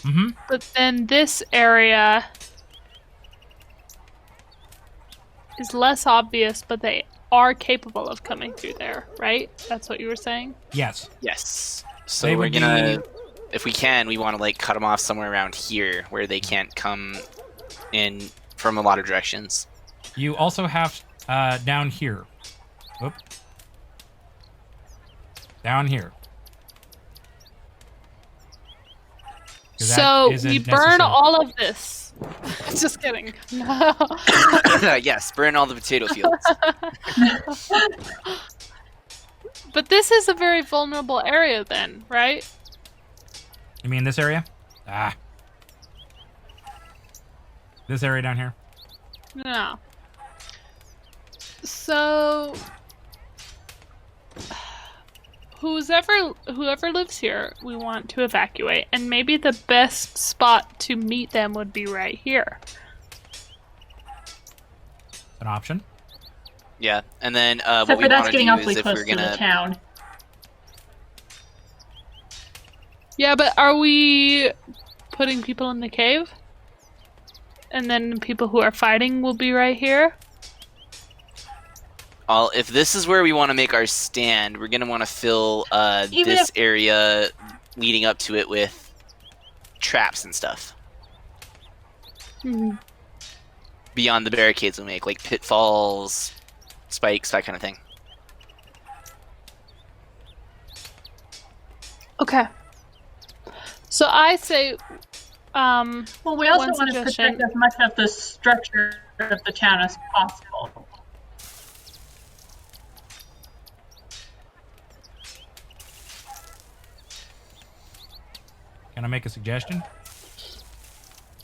Mm-hmm. but then this area is less obvious, but they are capable of coming through there, right? That's what you were saying? Yes. Yes. So They we're would gonna, if we can, we want to like cut them off somewhere around here where they can't come in from a lot of directions. You also have down here. Whoop. Down here. 'Cause that So isn't we burn necessary. all of this. Just kidding. No. Yes, burn all the potato fields. But this is a very vulnerable area then, right? You mean this area? Ah. This area down here? No. So whoever lives here, we want to evacuate, and maybe the best spot to meet them would be right here. An option. Yeah, and then what Except we for that's want to getting do awfully is if close we're to the gonna, town. Yeah, but are we putting people in the cave? And then the people who are fighting will be right here? if this is where we want to make our stand, we're gonna want to fill Even this area leading up to it with traps and stuff Hmm. beyond the barricades we make, like pitfalls, spikes, that kind of thing. Okay. So I say, Well, we also One want to suggestion. protect as much of the structure of the town as possible. Can I make a suggestion?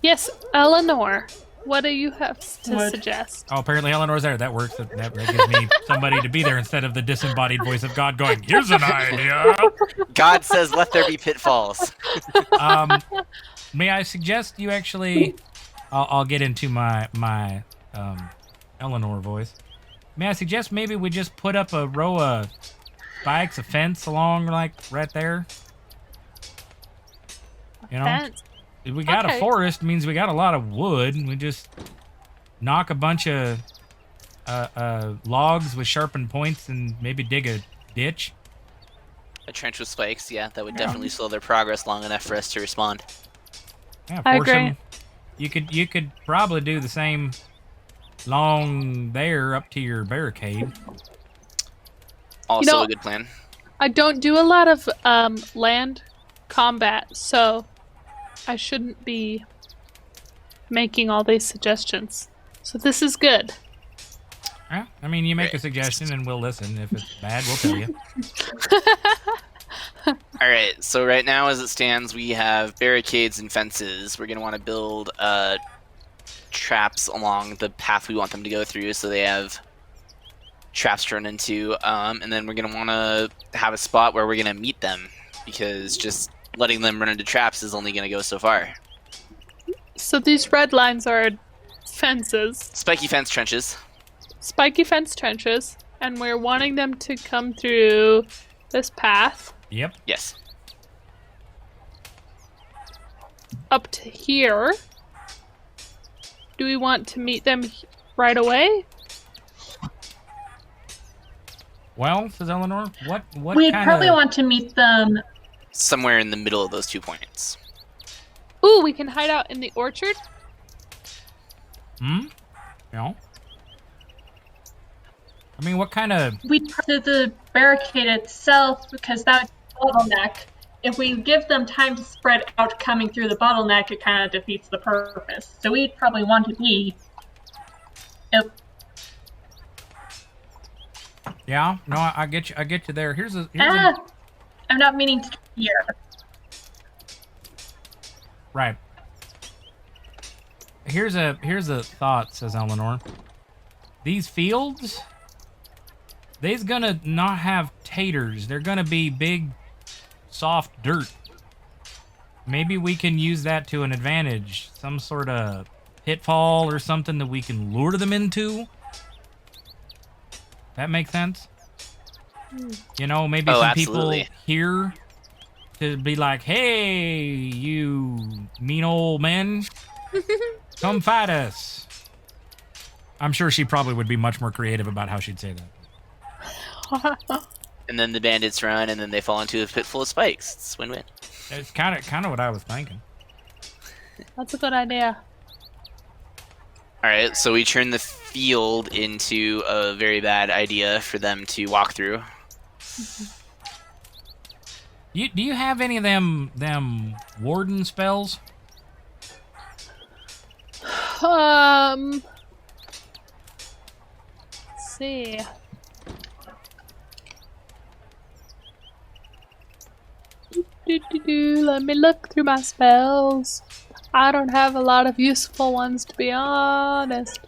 yes, Eleanor, what do you have to What? suggest? Oh, apparently Eleanor's there. That works. That gives me somebody to be there instead of the disembodied voice of God going, "Here's an idea." God says, "Let there be pitfalls." May I suggest you actually? I'll get into my Eleanor voice. May I suggest maybe we just put up a row of spikes, a fence along like right there? You know, Fence. if we got Okay. a forest, means we got a lot of wood, and we just knock a bunch of logs with sharpened points and maybe dig a ditch. A trench with spikes, yeah, that would Yeah. definitely slow their progress long enough for us to respond. Yeah, I force agree. them. You could probably do the same long there up to your barricade. Also know- a good plan. I don't do a lot of land combat, so I shouldn't be making all these suggestions. So this is good. Yeah, I mean, you make a suggestion and we'll listen. If it's bad, we'll tell you. All right, so right now, as it stands, we have barricades and fences. We're gonna want to build traps along the path we want them to go through, so they have traps to run into. And then we're gonna want to have a spot where we're gonna meet them, because just letting them run into traps is only gonna go so far. So these red lines are fences, Spiky fence trenches. spiky fence trenches, and we're wanting them to come through this path Yep. Yes. up to here. Do we want to meet them right away? Well, says Eleanor, what We'd kind probably of... want to meet them. Somewhere in the middle of those 2 points. Ooh, we can hide out in the orchard. You know? I mean, what kind of... We'd to the barricade itself because that bottleneck. If we give them time to spread out coming through the bottleneck, it kind of defeats the purpose. So we'd probably want to be. Yeah, no, I get you. I get you there. I'm not meaning to here. Right. Here's a thought, says Eleanor. These fields, they's gonna not have taters. They're gonna be big, soft dirt. Maybe we can use that to an advantage. Some sort of pitfall or something that we can lure them into. That makes sense? You know, maybe some absolutely. people here to be like, hey, you mean old men, come fight us. I'm sure she probably would be much more creative about how she'd say that. And then the bandits run, and then they fall into a pit full of spikes. It's win-win. It's kind of what I was thinking. That's a good idea. All right, so we turn the field into a very bad idea for them to walk through. Do you have any of them warden spells? Let's see. Let me look through my spells. I don't have a lot of useful ones, to be honest.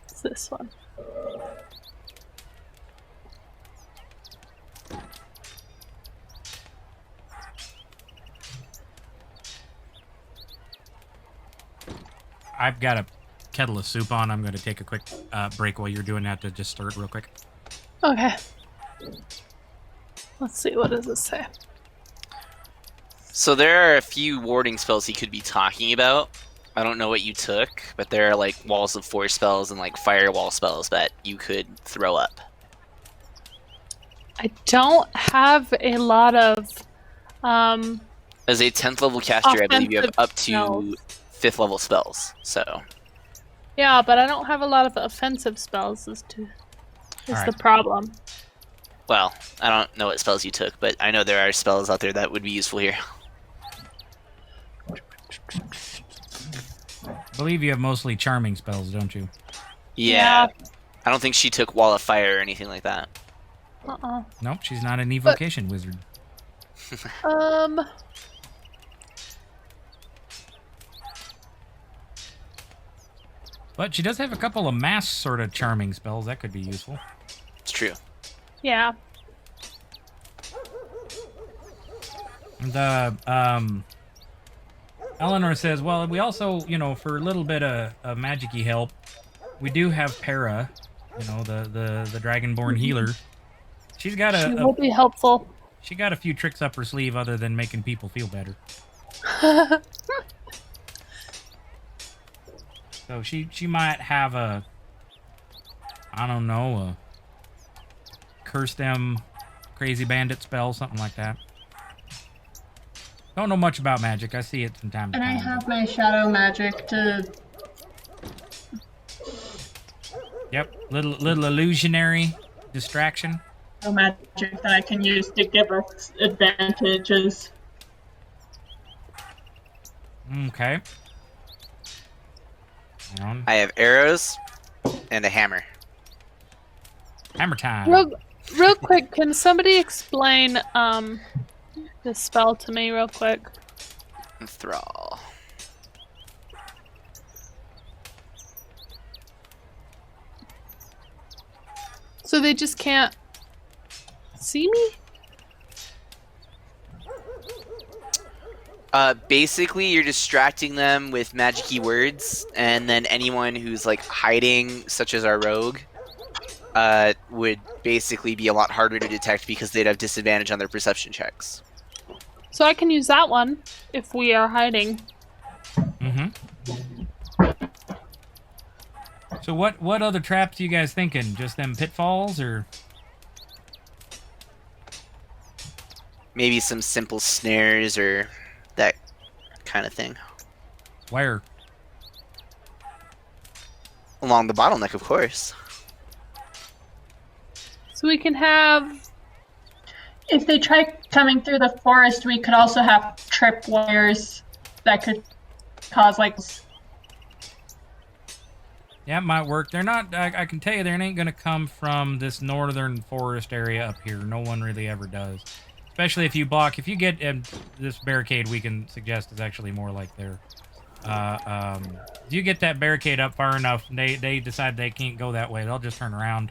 It's this one. I've got a kettle of soup on. I'm going to take a quick break while you're doing that to just stir it real quick. Okay. Let's see, what does this say? So there are a few warding spells he could be talking about. I don't know what you took, but there are like walls of force spells and like firewall spells that you could throw up. I don't have a lot of As a 10th level caster, I believe you have up to spells. 5th level spells. So Yeah, but I don't have a lot of offensive spells is the Alright. problem. well, I don't know what spells you took, but I know there are spells out there that would be useful here. I believe you have mostly charming spells, don't you? Yeah. I don't think she took Wall of Fire or anything like that. Nope, she's not an evocation wizard. But she does have a couple of mass sort of charming spells. That could be useful. It's true. Yeah. The Eleanor says, well, we also, you know, for a little bit of magic-y help, we do have Para, you know, the Dragonborn healer. She's got She will be helpful. she got a few tricks up her sleeve other than making people feel better. So she might have a, I don't know, a curse them crazy bandit spell, something like that. Don't know much about magic. I see it from time to And I time. have my shadow magic to. Yep, little illusionary distraction. Magic that I can use to give us advantages. Okay. Hang on. I have arrows and a hammer. Hammer time. Real quick, can somebody explain this spell to me real quick? Thrall. So they just can't see me? Basically, you're distracting them with magic-y words, and then anyone who's like hiding, such as our rogue, would basically be a lot harder to detect because they'd have disadvantage on their perception checks. So I can use that one if we are hiding. Mm-hmm. So what other traps you guys thinking? Just them pitfalls, or Maybe some simple snares or that kind of thing. where? Along the bottleneck, of course. So we can have. If they try coming through the forest, we could also have trip wires that could cause like. Yeah, it might work. They're not. I can tell you, they ain't gonna come from this northern forest area up here. No one really ever does. Especially if you block. If you get this barricade, we can suggest is actually more like there. If you get that barricade up far enough, they decide they can't go that way. They'll just turn around.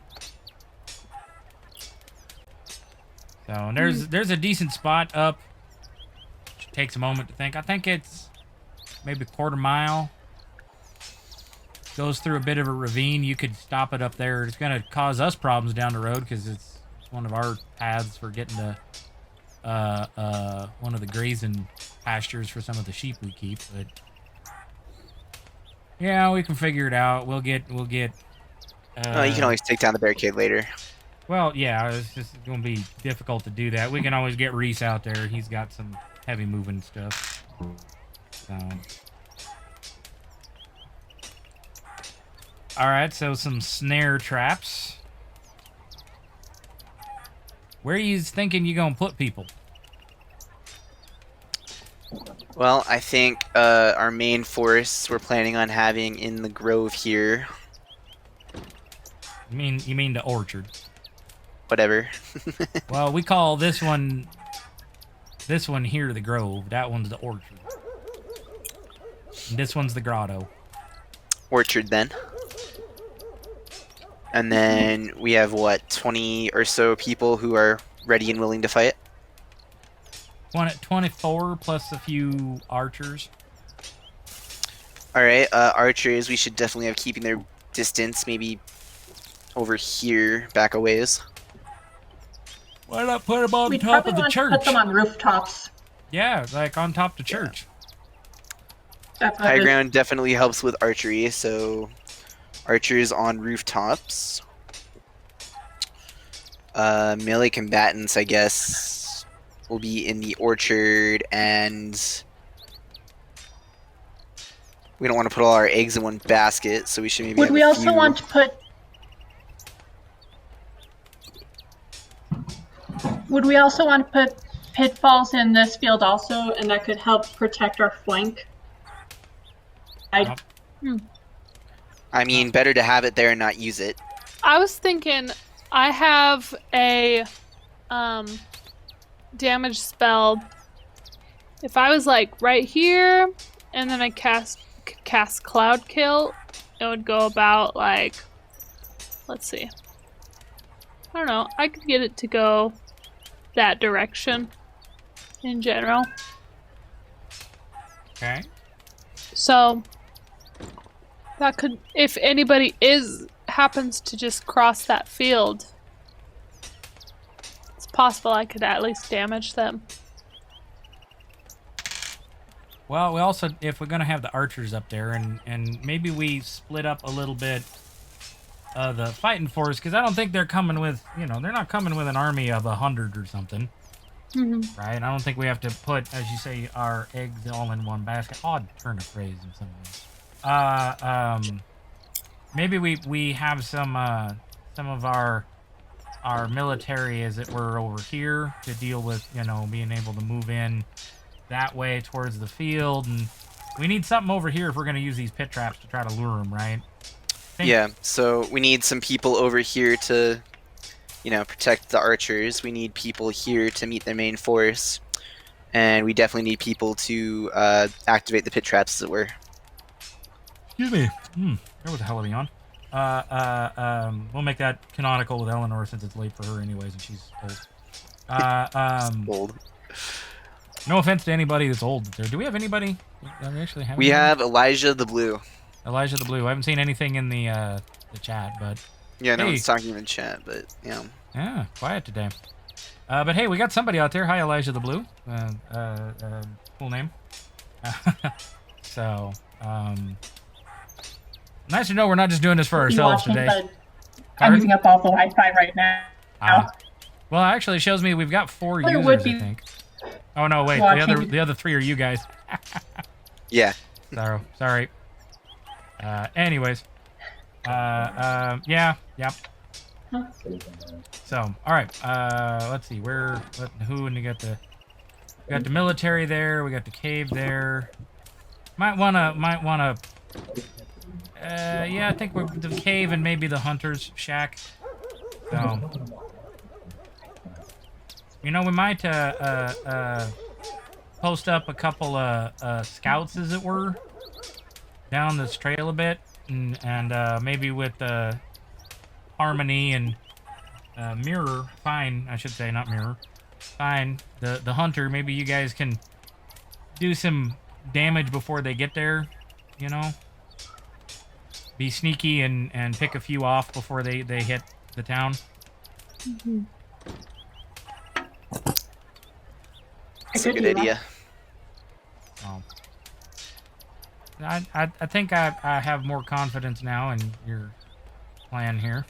So and there's a decent spot up. Which takes a moment to think. I think it's maybe a quarter mile. Goes through a bit of a ravine. You could stop it up there. It's going to cause us problems down the road because it's one of our paths for getting to one of the grazing pastures for some of the sheep we keep. But yeah, we can figure it out. We'll get. You can always take down the barricade later. Well, yeah, it's just going to be difficult to do that. We can always get Reese out there. He's got some heavy moving stuff. So. Alright, so some snare traps. Where are you thinking you're going to put people? Well, I think our main force we're planning on having in the grove here. You mean the orchard? Whatever. Well, we call this one here the grove. That one's the orchard. And this one's the grotto. Orchard, then. And then we have, what, 20 or so people who are ready and willing to fight? 24 plus a few archers. Alright, archers, we should definitely have keeping their distance, maybe over here, back a ways. Why not put them on We'd top probably of the want church? to put them on rooftops. Yeah, like on top of the church. High ground definitely helps with archery, so archers on rooftops. Melee combatants, I guess, will be in the orchard, and we don't want to put all our eggs in one basket, so we should maybe. Would have we a also few... want to put? Would we also want to put pitfalls in this field also, and that could help protect our flank? Yep. I mean, better to have it there and not use it. I was thinking I have a damage spell. If I was like right here and then I cast Cloud Kill, it would go about like, let's see. I don't know. I could get it to go that direction in general. Okay. So that could, if anybody happens to just cross that field, it's possible I could at least damage them. Well, we also, if we're going to have the archers up there, and maybe we split up a little bit the fighting force, because I don't think they're coming with, they're not coming with an army of 100 or something. Mm-hmm. Right? I don't think we have to put, as you say, our eggs all in one basket. Odd turn of phrase in some ways. Maybe we have some of our military, as it were, over here to deal with, being able to move in that way towards the field, and we need something over here if we're going to use these pit traps to try to lure them, right? Yeah, so we need some people over here to, protect the archers. We need people here to meet their main force, and we definitely need people to activate the pit traps, as it were. Excuse me. There was a hell of a yawn. We'll make that canonical with Eleanor since it's late for her anyways, and she's old. Old. No offense to anybody that's old there. Do we have anybody? Do we actually have? We anybody? have Elijah the Blue. Elijah the Blue. I haven't seen anything in the chat, but Yeah, no Hey. one's talking in the chat, but yeah. yeah, quiet today. But hey, we got somebody out there. Hi, Elijah the Blue. Cool name. So, nice to know we're not just doing this for ourselves Watching, today. but I'm Pardon? using up all the Wi-Fi right now. Well, actually, it shows me we've got 4 There users, would I be think. Oh no, wait, watching. the other 3 are you guys. Yeah. Sorry. Anyways, Yeah, yep. Huh? So, all right. Let's see. Who? And we got the military there. We got the cave there. Might wanna. Yeah, I think we're the cave and maybe the hunter's shack. So, we might post up a couple scouts, as it were, down this trail a bit, and maybe with Harmony and Mirror, Fine, I should say, not Mirror, Fine, the hunter. Maybe you guys can do some damage before they get there. Be sneaky and pick a few off before they hit the town. That's a good idea. I think I have more confidence now in your plan here.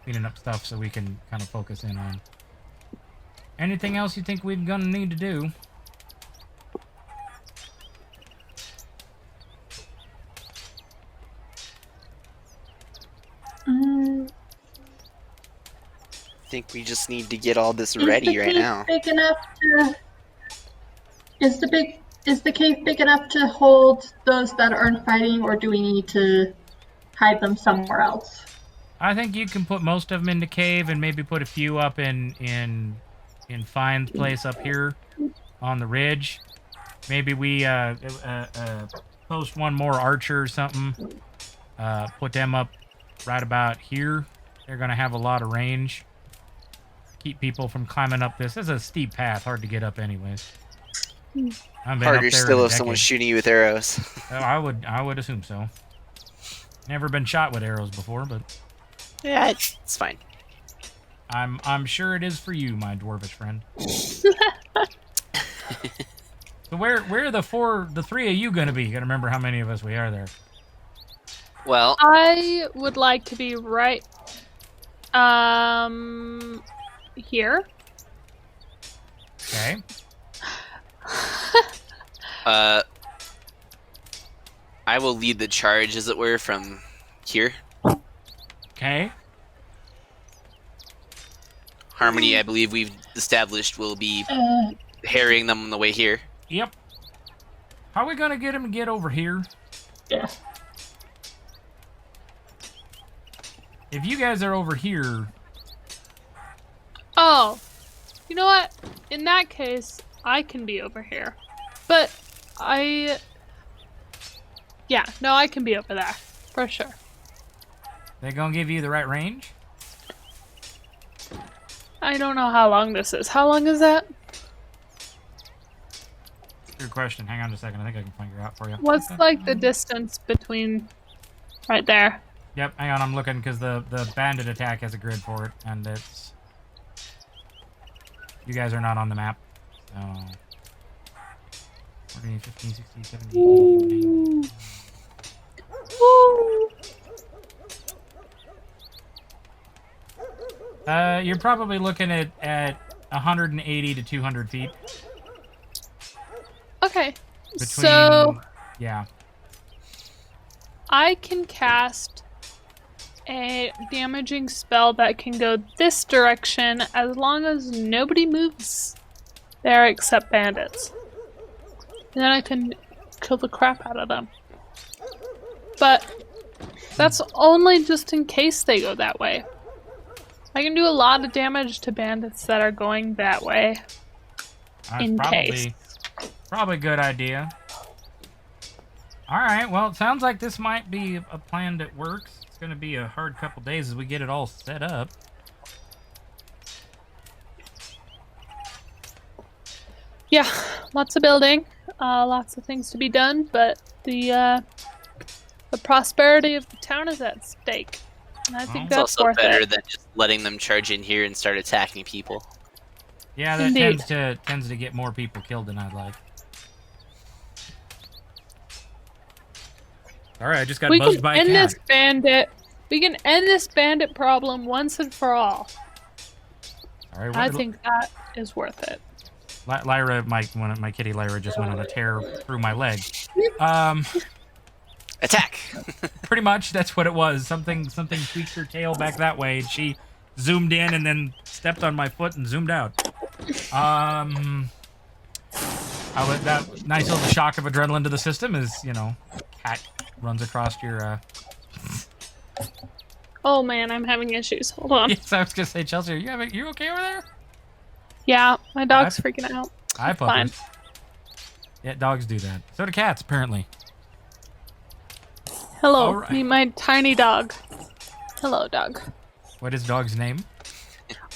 Cleaning up stuff so we can kind of focus in on anything else you think we're gonna need to do. I think we just need to get all this ready right now. Big enough to... Is the cave big enough to hold those that aren't fighting, or do we need to hide them somewhere else? I think you can put most of them in the cave and maybe put a few up in Fine's place up here on the ridge. Maybe we post one more archer or something. Put them up right about here. They're gonna have a lot of range. Keep people from climbing up this. This is a steep path, hard to get up anyways. Harder still if someone's shooting you with arrows. Oh, I would assume so. Never been shot with arrows before, but Yeah, it's fine. I'm sure it is for you, my dwarvish friend. So where are the three of you gonna be? You gotta remember how many of us we are there. Well, I would like to be right here. Okay. I will lead the charge, as it were, from here. Okay. Harmony, I believe we've established, will be harrying them on the way here. Yep. How are we gonna get him to get over here? Yeah. If you guys are over here, Oh, you know what? In that case, I can be over here. But I can be over there. For sure. they gonna give you the right range? I don't know how long this is. How long is that? Good question. Hang on a second. I think I can figure it out for you. What's like the distance between right there? Yep, hang on, I'm looking because the bandit attack has a grid for it, and it's... You guys are not on the map, so... 14, 15, 16, 17, 18, 19... You're probably looking at 180 to 200 feet. Okay. Between... So Yeah. I can cast a damaging spell that can go this direction as long as nobody moves there except bandits. And then I can kill the crap out of them. But that's only just in case they go that way. I can do a lot of damage to bandits that are going that way. That's probably a good idea. Alright, well, it sounds like this might be a plan that works. It's going to be a hard couple days as we get it all set up. Yeah, lots of building, lots of things to be done, but the prosperity of the town is at stake. And I think It's that's also worth better it. than just letting them charge in here and start attacking people. Yeah, that Indeed. tends to get more people killed than I'd like. Alright, I just got We buzzed can by a end cat. this bandit. We can end this bandit problem once and for all. Alright, I think that is worth it. Lyra, my kitty Lyra just went on a tear through my leg. Attack! Pretty much, that's what it was. Something tweaked her tail back that way. And she zoomed in and then stepped on my foot and zoomed out. That nice little shock of adrenaline to the system is, cat runs across your. Oh man, I'm having issues. Hold on. Yes, I was gonna say, Chelsea, you okay over there? Yeah, my dog's freaking out. Hi, Fine. puppies. Yeah, dogs do that. So do cats, apparently. Hello, All right. meet my tiny dog. Hello, dog. What is dog's name?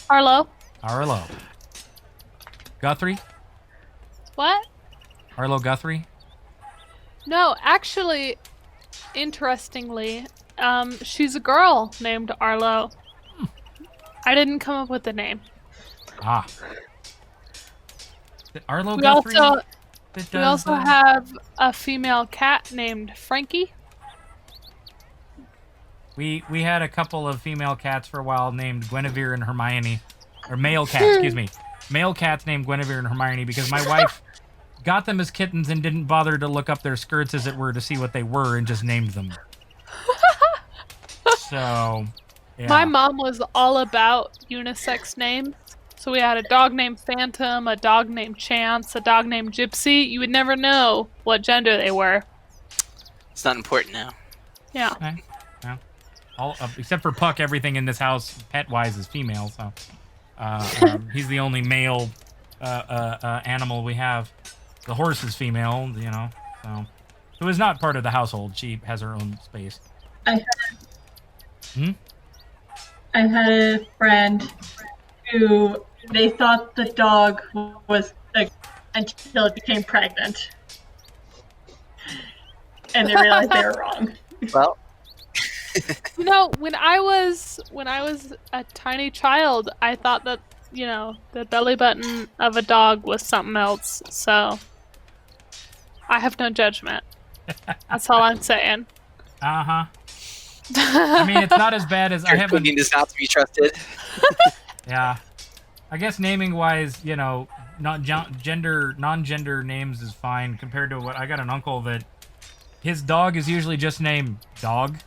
Arlo. Arlo. Guthrie? What? Arlo Guthrie? No, actually, interestingly, she's a girl named Arlo. I didn't come up with the name. Ah. Arlo We Guthrie? also that we does, also have a female cat named Frankie. We had a couple of female cats for a while named Guinevere and Hermione. Or male cats, excuse me. Male cats named Guinevere and Hermione because my wife got them as kittens and didn't bother to look up their skirts, as it were, to see what they were and just named them. So, yeah. My mom was all about unisex names. So we had a dog named Phantom, a dog named Chance, a dog named Gypsy. You would never know what gender they were. It's not important now. Yeah. Okay. Yeah. All except for Puck, everything in this house, pet-wise, is female. So he's the only male animal we have. The horse is female, so who is not part of the household. She has her own space. I had a friend who they thought the dog was until it became pregnant, and they realized they were wrong. Well, When I was a tiny child, I thought that the belly button of a dog was something else. So I have no judgment. That's all I'm saying. Uh-huh. I mean, it's not as bad as I your haven't. opinion is not to be trusted. Yeah. I guess naming-wise, non-gender names is fine compared to what I got an uncle that his dog is usually just named Dog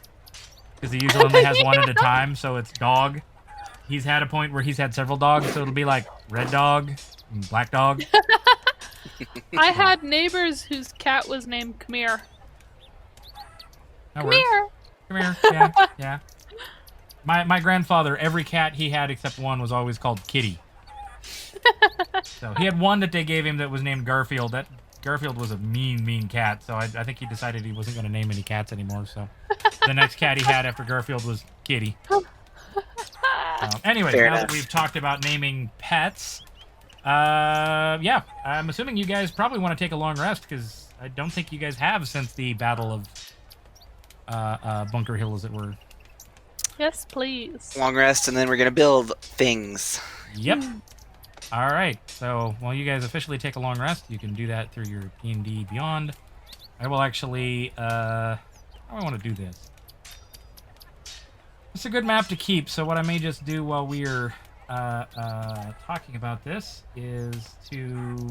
because he usually only has one at a time, so it's Dog. He's had a point where he's had several dogs, so it'll be like Red Dog and Black Dog. I had neighbors whose cat was named Come Here. That Come works. here. Come here. Yeah, yeah. My grandfather, every cat he had except one was always called Kitty. So he had one that they gave him that was named Garfield. That Garfield was a mean cat, so I think he decided he wasn't going to name any cats anymore. So the next cat he had after Garfield was Kitty. Anyway, Fair now that enough. we've talked about naming pets, yeah, I'm assuming you guys probably want to take a long rest because I don't think you guys have since the Battle of Bunker Hill, as it were. Yes, please. Long rest, and then we're gonna build things. Yep. All right. So while you guys officially take a long rest, you can do that through your D&D Beyond. I will actually. How do I want to do this? It's a good map to keep. So what I may just do while we're talking about this is to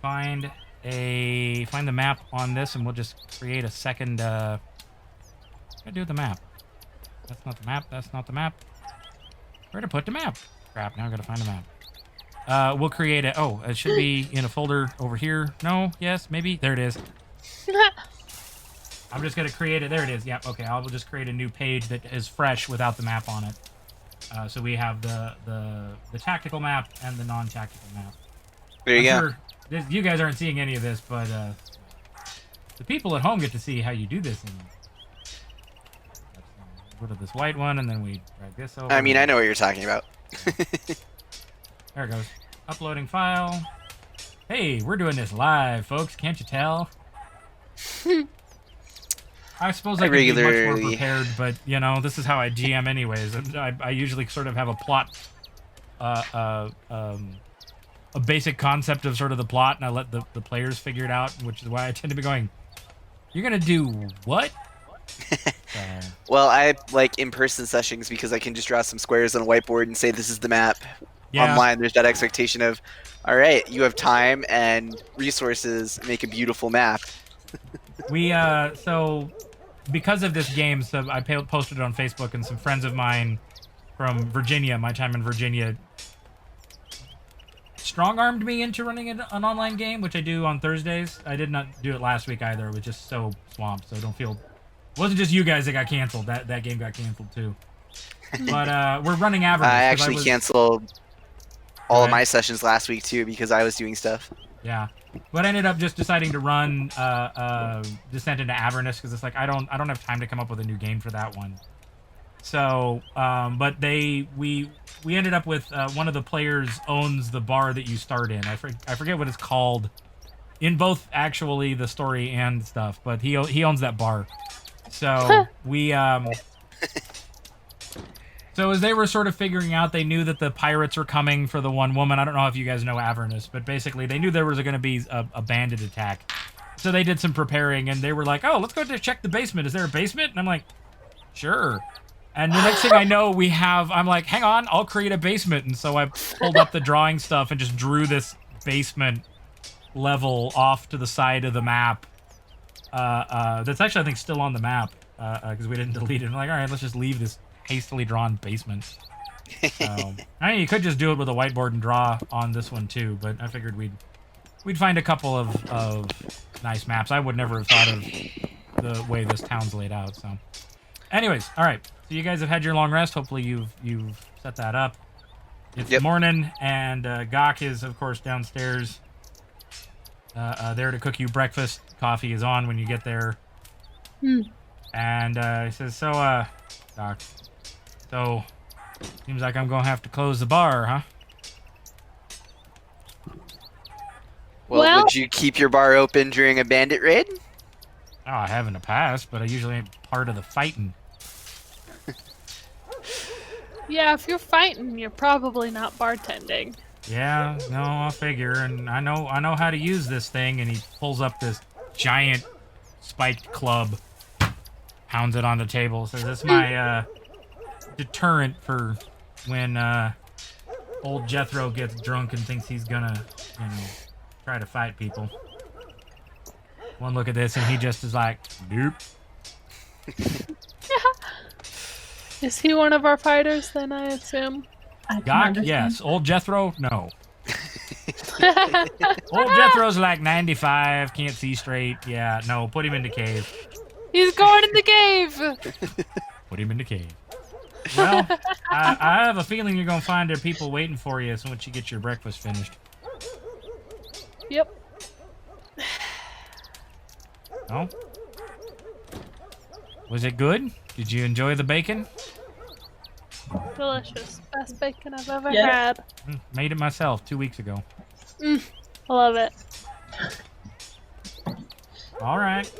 find the map on this, and we'll just create a second. What do I do with the map? That's not the map. That's not the map. Where to put the map? Crap, now I gotta find the map. We'll create it should be in a folder over here. No, yes, maybe. There it is. I'm just gonna create it. There it is. Yep, okay. I'll just create a new page that is fresh without the map on it. So we have the tactical map and the non-tactical map. There you I'm go. sure you guys aren't seeing any of this, but the people at home get to see how you do this. Go to this white one, and then we drag this over. I mean, I know what you're talking about. There it goes. Uploading file. Hey, we're doing this live, folks. Can't you tell? I suppose I could be much more regularly- prepared, but this is how I GM anyways. And I usually sort of have a plot, a basic concept of sort of the plot, and I let the players figure it out, which is why I tend to be going, "You're gonna do what?" So, Well, I like in-person sessions because I can just draw some squares on a whiteboard and say this is the map, Yeah. online, there's that expectation of, all right, you have time and resources, make a beautiful map. We so because of this game, so I posted it on Facebook, and some friends of mine from Virginia, my time in Virginia, strong-armed me into running an online game, which I do on Thursdays. I did not do it last week either. It was just so swamped, so don't feel... It wasn't just you guys that got canceled. That game got canceled too. But we're running Avernus. I 'cause actually was- canceled all of Right. my sessions last week too because I was doing stuff. Yeah, but I ended up just deciding to run Descent into Avernus because it's like I don't have time to come up with a new game for that one. So, but we ended up with one of the players owns the bar that you start in. I forget what it's called in both actually the story and stuff, but he owns that bar. So we So as they were sort of figuring out, they knew that the pirates were coming for the one woman. I don't know if you guys know Avernus, but basically they knew there was going to be a bandit attack. So they did some preparing, and they were like, oh, let's go to check the basement. Is there a basement? And I'm like, sure. And the next thing I know, I'm like, hang on, I'll create a basement. And so I pulled up the drawing stuff and just drew this basement level off to the side of the map. That's actually, I think, still on the map because we didn't delete it. I'm like, all right, let's just leave this hastily drawn basement. So, I mean, you could just do it with a whiteboard and draw on this one too, but I figured we'd find a couple of nice maps. I would never have thought of the way this town's laid out. So, anyways, all right. So you guys have had your long rest. Hopefully you've set that up. It's Yep. morning, and Gok is of course downstairs, there to cook you breakfast. Coffee is on when you get there. And he says, "So, Gok, so seems like I'm gonna have to close the bar, huh?" Well- Would you keep your bar open during a bandit raid? Oh, I have in the past, but I usually ain't part of the fighting. Yeah, if you're fighting, you're probably not bartending. Yeah, no, I figure, and I know how to use this thing. And he pulls up this giant spiked club, pounds it on the table, says, "This is my deterrent for when old Jethro gets drunk and thinks he's gonna, try to fight people." One look at this, and he just is like, "Nope." Is he one of our fighters then, I assume? I can Gok, understand. yes. Old Jethro, no. Old Jethro's like 95, can't see straight. Yeah, no, put him in the cave. He's going in the cave! Put him in the cave. Well, I have a feeling you're going to find there people waiting for you once you get your breakfast finished. Yep. Oh? Was it good? Did you enjoy the bacon? Delicious. Best bacon I've ever Yeah. had. Made it myself 2 weeks ago. I love it. All right.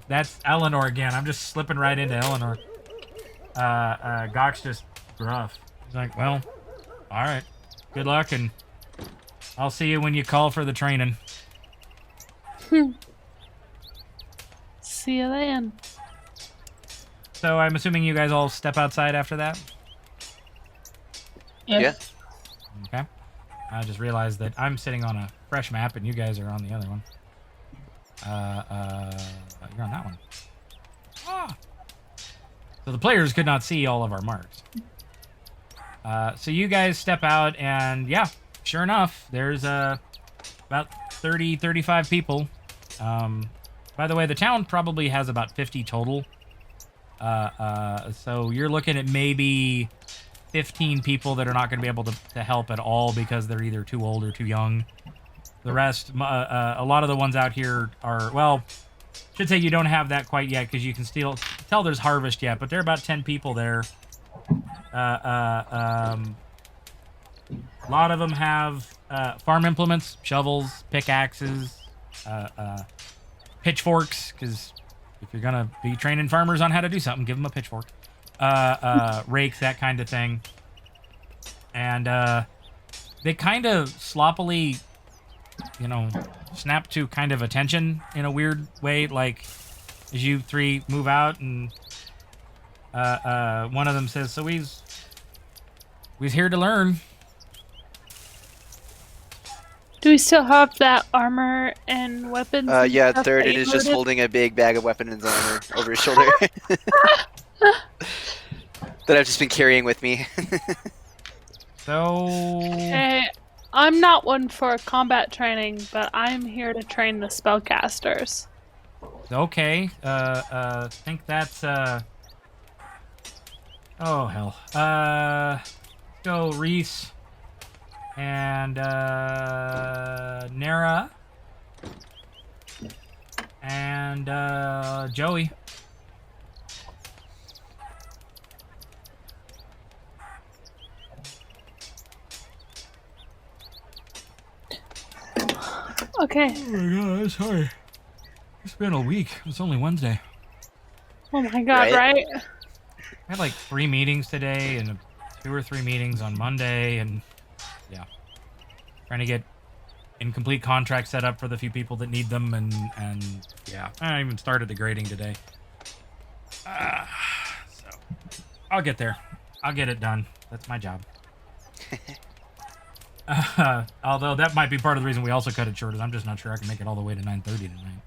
That's Eleanor again. I'm just slipping right into Eleanor. Gok's just gruff. He's like, well, all right. Good luck, and I'll see you when you call for the training. See you then. So I'm assuming you guys all step outside after that? Yes. Okay. I just realized that I'm sitting on a fresh map and you guys are on the other one. You're on that one. Ah. So the players could not see all of our marks. So you guys step out and yeah, sure enough, there's about 30, 35 people. By the way, the town probably has about 50 total. So you're looking at maybe 15 people that are not going to be able to help at all because they're either too old or too young. The rest, a lot of the ones out here are, well, should say you don't have that quite yet because you can still tell there's harvest yet, but there are about 10 people there. A lot of them have farm implements, shovels, pickaxes, pitchforks, because if you're going to be training farmers on how to do something, give them a pitchfork. Rakes, that kind of thing. And they kind of sloppily, snap to kind of attention in a weird way. Like, as you three move out, and one of them says, "So We's here to learn. Do we still have that armor and weapons? and Yeah, stuff third that it you is just loaded? holding a big bag of weapons and armor over his shoulder. That I've just been carrying with me. So Hey, I'm not one for combat training, but I'm here to train the spellcasters. okay. Think that's oh hell. Let's go Reese and Nara and Joey. Okay. Oh my god, sorry. It's been a week. It's only Wednesday. Oh my god, right? I had like 3 meetings today and 2 or 3 meetings on Monday, and yeah, trying to get incomplete contracts set up for the few people that need them, and yeah, I even started the grading today. So I'll get there. I'll get it done. That's my job. Although that might be part of the reason we also cut it short, is I'm just not sure I can make it all the way to 9:30 tonight.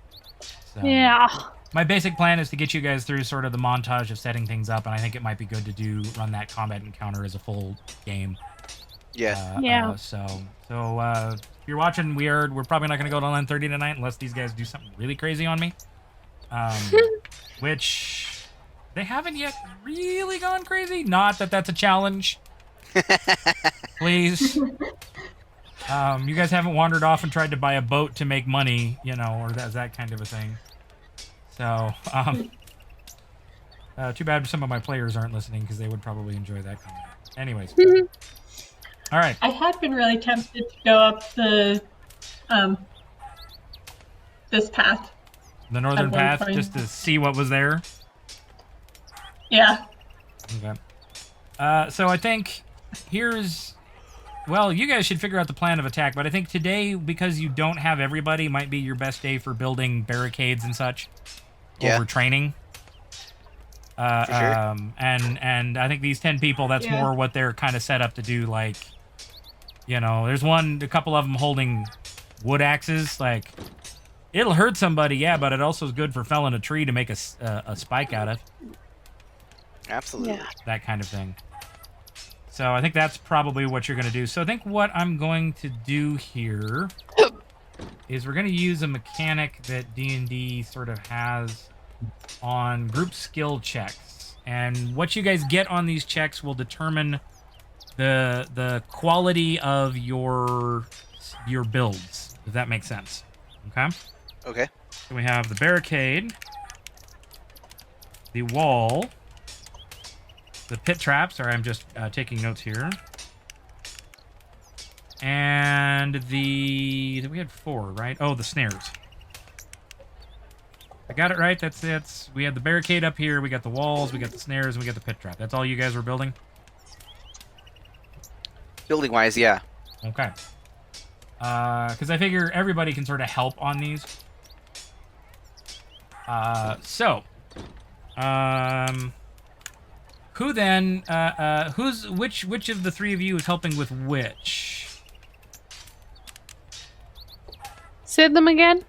So, Yeah. my basic plan is to get you guys through sort of the montage of setting things up, and I think it might be good to run that combat encounter as a full game. Yeah. Yeah. So if you're watching, we're probably not going to go to 9:30 tonight unless these guys do something really crazy on me. Which they haven't yet really gone crazy. Not that that's a challenge. Please. You guys haven't wandered off and tried to buy a boat to make money, or that kind of a thing. So, too bad some of my players aren't listening, because they would probably enjoy that comment. Anyways. All right. I had been really tempted to go up the this path. The northern At one path, point. just to see what was there. Yeah. Okay. So I think well, you guys should figure out the plan of attack, but I think today, because you don't have everybody, might be your best day for building barricades and such. Yeah. Over training. For sure. And I think these 10 people, that's Yeah. more what they're kind of set up to do. Like, there's a couple of them holding wood axes. Like, it'll hurt somebody, yeah, but it also is good for felling a tree to make a spike out of. Absolutely. Yeah. That kind of thing. So I think that's probably what you're going to do. So I think what I'm going to do here is we're going to use a mechanic that D&D sort of has on group skill checks. And what you guys get on these checks will determine the quality of your builds, if that makes sense. Okay? Okay. So we have the barricade, the wall, the pit trap. Sorry, I'm just taking notes here. And we had 4, right? Oh, the snares. I got it right. That's we had the barricade up here. We got the walls. We got the snares. And we got the pit trap. That's all you guys were building? Building wise, yeah. Okay. Because I figure everybody can sort of help on these. Who then? Which of the 3 of you is helping with which? Say them again?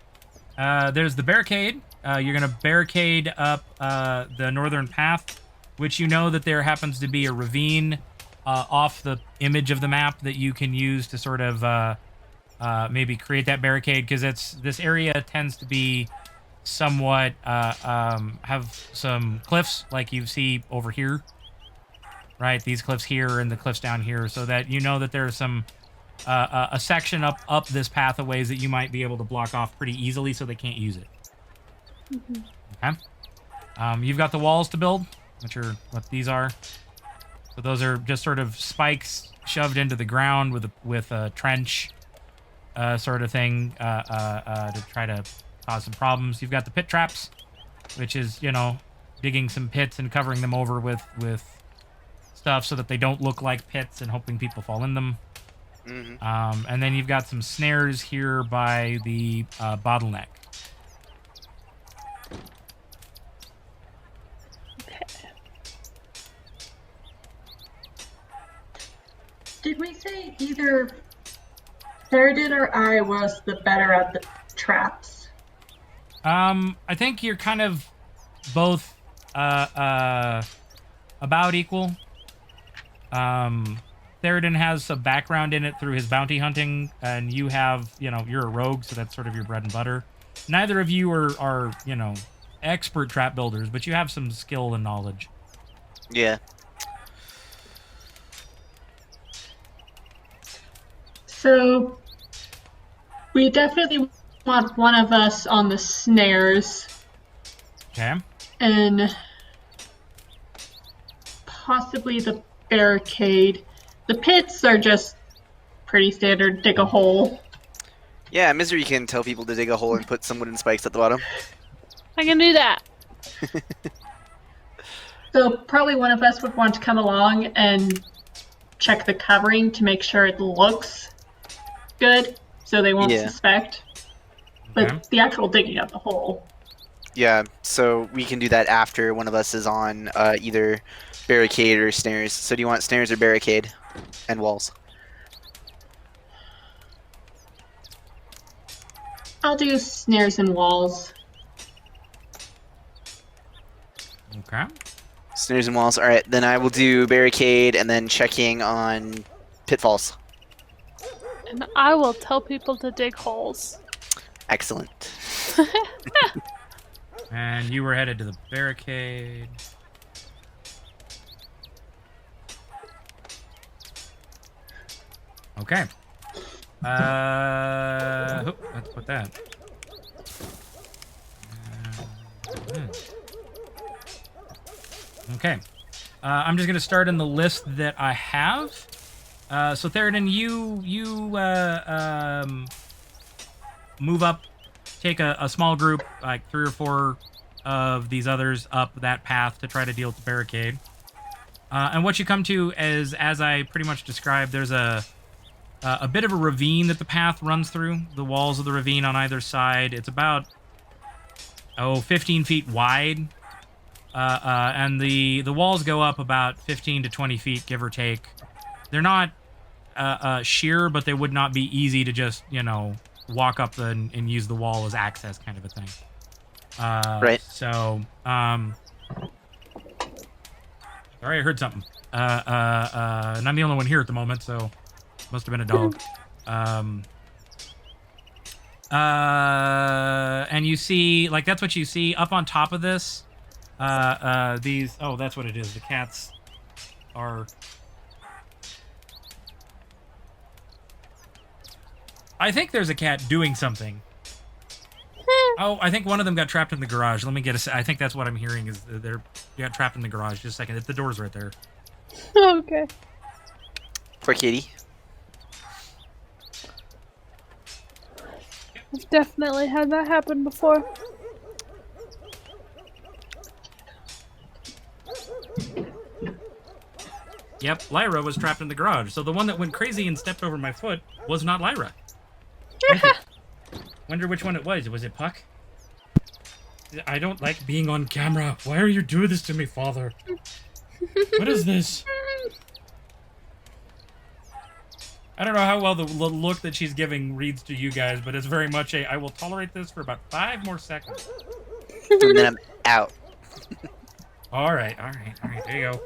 There's the barricade. You're gonna barricade up the northern path, which you know that there happens to be a ravine off the image of the map that you can use to sort of maybe create that barricade, because this area tends to be somewhat have some cliffs like you see over here, right? These cliffs here and the cliffs down here, so that you know that there's some a section up this path of ways that you might be able to block off pretty easily, so they can't use it. Okay. You've got the walls to build, which are what these are. So those are just sort of spikes shoved into the ground with a trench sort of thing to try to cause some problems. You've got the pit traps, which is, digging some pits and covering them over with stuff so that they don't look like pits and hoping people fall in them. Mm-hmm. And then you've got some snares here by the bottleneck. Did we say either Theridin or I was the better at the traps? I think you're kind of both about equal. Theridin has some background in it through his bounty hunting, and you have, you're a rogue, so that's sort of your bread and butter. Neither of you are expert trap builders, but you have some skill and knowledge. Yeah. So we definitely want one of us on the snares Okay. and possibly the barricade. The pits are just pretty standard, dig a hole. Yeah, Misery can tell people to dig a hole and put some wooden spikes at the bottom. I can do that. So probably one of us would want to come along and check the covering to make sure it looks good, so they won't Yeah. suspect. But Okay. the actual digging of the hole. Yeah, so we can do that after one of us is on either barricade or snares. So do you want snares or barricade? And walls? I'll do snares and walls. Okay. Snares and walls. Alright, then I will do barricade and then checking on pitfalls. And I will tell people to dig holes. Excellent. And you were headed to the barricade. Okay. Let's put that. Okay. I'm just gonna start in the list that I have. So Theridin, you move up, take a small group, like 3 or 4 of these others up that path to try to deal with the barricade. And what you come to is, as I pretty much described, there's a bit of a ravine that the path runs through. The walls of the ravine on either side. It's about 15 feet wide. And the walls go up about 15 to 20 feet, give or take. They're not sheer, but they would not be easy to just, walk up and use the wall as access kind of a thing. Right. So, sorry, I heard something. And I'm the only one here at the moment, so must have been a dog. And you see, like, that's what you see up on top of this. These, oh, that's what it is. The cats are... I think there's a cat doing something. Oh, I think one of them got trapped in the garage. Let me get I think that's what I'm hearing is they got trapped in the garage. Just a second. The door's right there. Okay. Poor kitty. I've definitely had that happen before. Yep, Lyra was trapped in the garage. So the one that went crazy and stepped over my foot was not Lyra. Wonder which one it was. Was it Puck? I don't like being on camera. Why are you doing this to me, father? What is this? I don't know how well the look that she's giving reads to you guys, but it's very much I will tolerate this for about 5 more seconds. And then I'm out. All right. There you go. All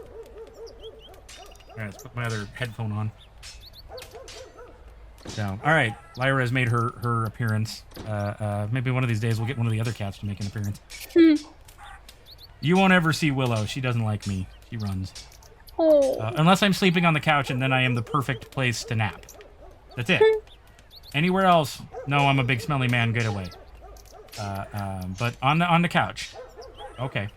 right, let's put my other headphone on. So, all right, Lyra has made her appearance. Maybe one of these days we'll get one of the other cats to make an appearance. You won't ever see Willow. She doesn't like me. She runs. Oh. Unless I'm sleeping on the couch, and then I am the perfect place to nap. That's it. Anywhere else, no, I'm a big smelly man. Get away. But on the couch. Okay.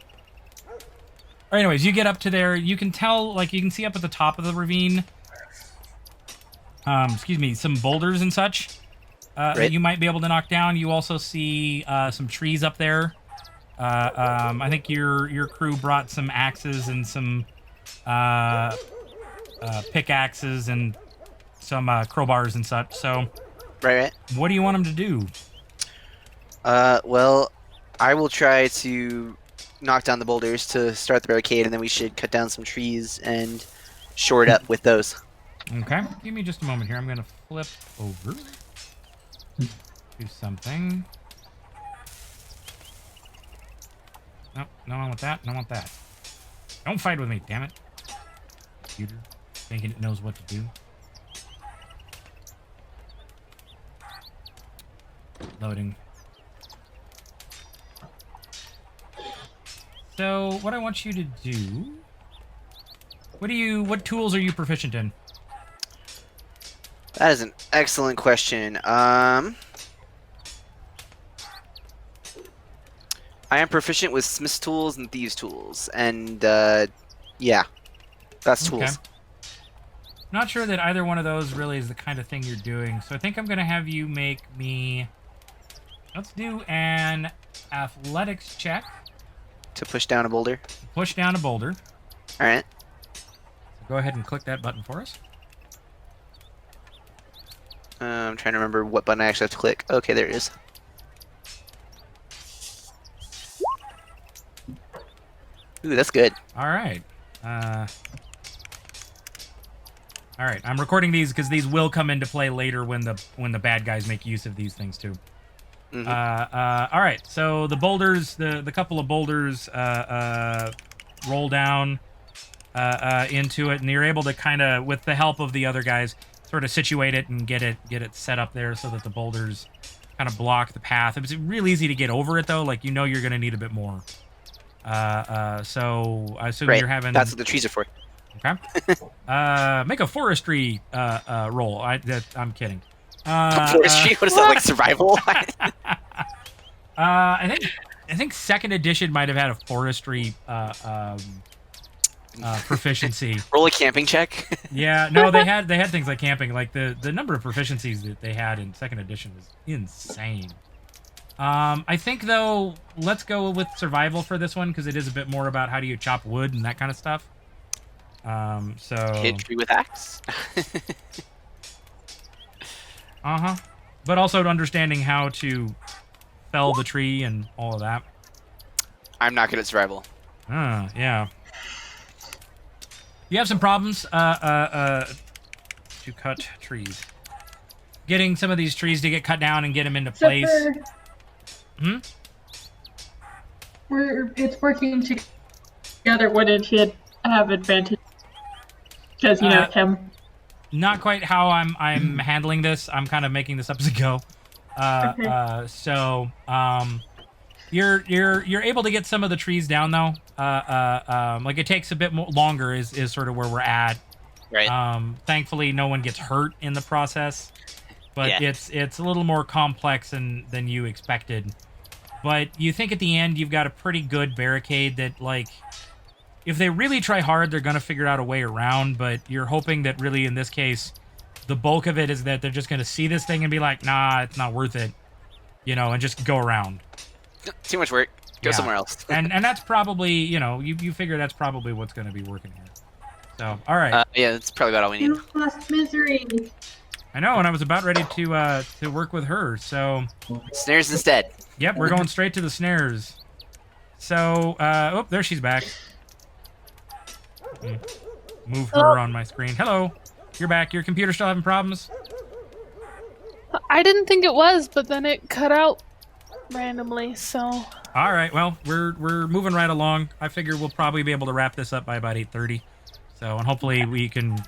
Or anyways, you get up to there. You can tell, like, you can see up at the top of the ravine. Some boulders and such that you might be able to knock down. You also see some trees up there. I think your crew brought some axes and some pickaxes and some crowbars and such. So, Right. what do you want them to do? Well, I will try to knock down the boulders to start the barricade, and then we should cut down some trees and shore it up with those. Okay, give me just a moment here. I'm gonna flip over. Do something. No, no, I want that. No, I want that. Don't fight with me, damn it. Computer, thinking it knows what to do. Loading. So, what I want you to do... What tools are you proficient in? That is an excellent question. I am proficient with smith's tools and thieves' tools, and yeah, that's tools. Okay. Not sure that either one of those really is the kind of thing you're doing, so I think I'm going to have you make me... Let's do an athletics check. To push down a boulder. Push down a boulder. All right. So go ahead and click that button for us. I'm trying to remember what button I actually have to click. Okay, there it is. Ooh, that's good. All right. All right. I'm recording these because these will come into play later when the bad guys make use of these things too. Mhm. All right. So the boulders, the couple of boulders, roll down into it, and you're able to kind of, with the help of the other guys, sort of situate it and get it set up there so that the boulders kind of block the path. It's real easy to get over it though. Like you're going to need a bit more. So I assume Right. you're having. That's what the trees are for. Okay. Make a forestry roll. I'm kidding. Forestry? What is that, like survival? I think second edition might have had a forestry proficiency. Roll a camping check. Yeah, no, they had things like camping. Like the number of proficiencies that they had in second edition was insane. I think though, let's go with survival for this one because it is a bit more about how do you chop wood and that kind of stuff. So Hit tree with axe. but also understanding how to fell the tree and all of that. I'm not good at survival. Yeah. You have some problems to cut trees. Getting some of these trees to get cut down and get them into place. It's working together. Wouldn't he have advantage? Because you know him. Not quite how I'm handling this. I'm kind of making this up as I go. So you're able to get some of the trees down though. Like it takes a bit more longer is sort of where we're at. Right. Thankfully, no one gets hurt in the process, but Yeah. it's a little more complex than you expected. But you think at the end you've got a pretty good barricade that, like, if they really try hard, they're gonna figure out a way around. But you're hoping that really in this case, the bulk of it is that they're just gonna see this thing and be like, nah, it's not worth it, and just go around. Too much work. Go Yeah. somewhere else. and that's probably, you figure that's probably what's going to be working here. So, all right. Yeah, that's probably about all we need. You lost misery. I know, and I was about ready to work with her. So, Snares instead. yep, we're going straight to the snares. So, oh, there she's back. Move her on my screen. Hello, you're back. Your computer still having problems? I didn't think it was, but then it cut out randomly, so... All right, well, we're moving right along. I figure we'll probably be able to wrap this up by about 8:30. So, and hopefully we can,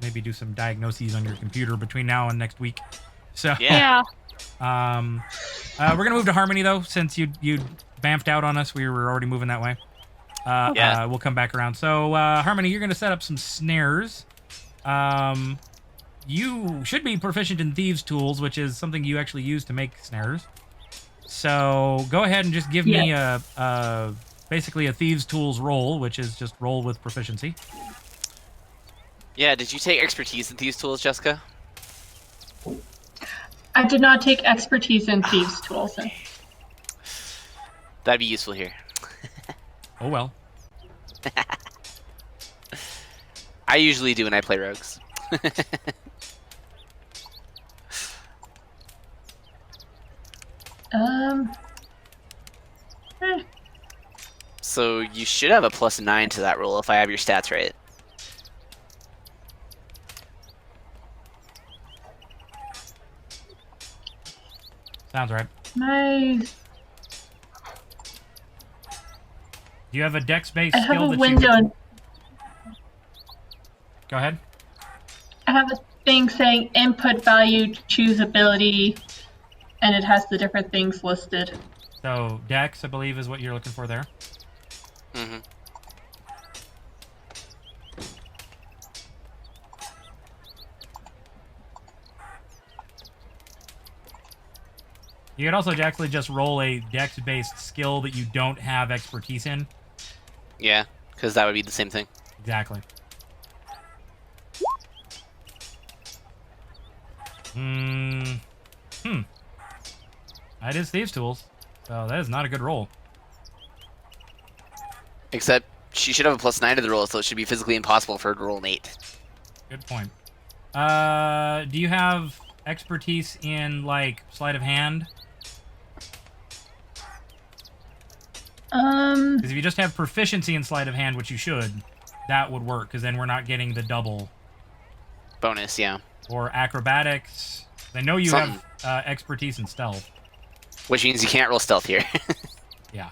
maybe do some diagnoses on your computer between now and next week. So, Yeah. we're gonna move to Harmony though, since you bamfed out on us. We were already moving that way. Yeah. We'll come back around. So, Harmony, you're gonna set up some snares. You should be proficient in thieves' tools, which is something you actually use to make snares. So go ahead and just give me basically a thieves' tools roll, which is just roll with proficiency. Yeah, did you take expertise in thieves' tools, Jessica? I did not take expertise in thieves' tools. That'd be useful here. Oh well. I usually do when I play rogues. So you should have a +9 to that roll if I have your stats right. Sounds right. Nice. Do you have a dex-based I have skill a that window. you... Go ahead. I have a thing saying input value, choose ability, and it has the different things listed. So dex, I believe, is what you're looking for there. Mm-hmm. You could also actually just roll a dex-based skill that you don't have expertise in. Yeah, because that would be the same thing. Exactly. That is Thieves' Tools. So that is not a good roll. Except she should have a +9 to the roll, so it should be physically impossible for her to roll an 8. Good point. Do you have expertise in, like, sleight of hand? Because if you just have proficiency in sleight of hand, which you should, that would work, because then we're not getting the double. Bonus, yeah. Or acrobatics. I know you Something. have expertise in stealth. Which means you can't roll stealth here. Yeah.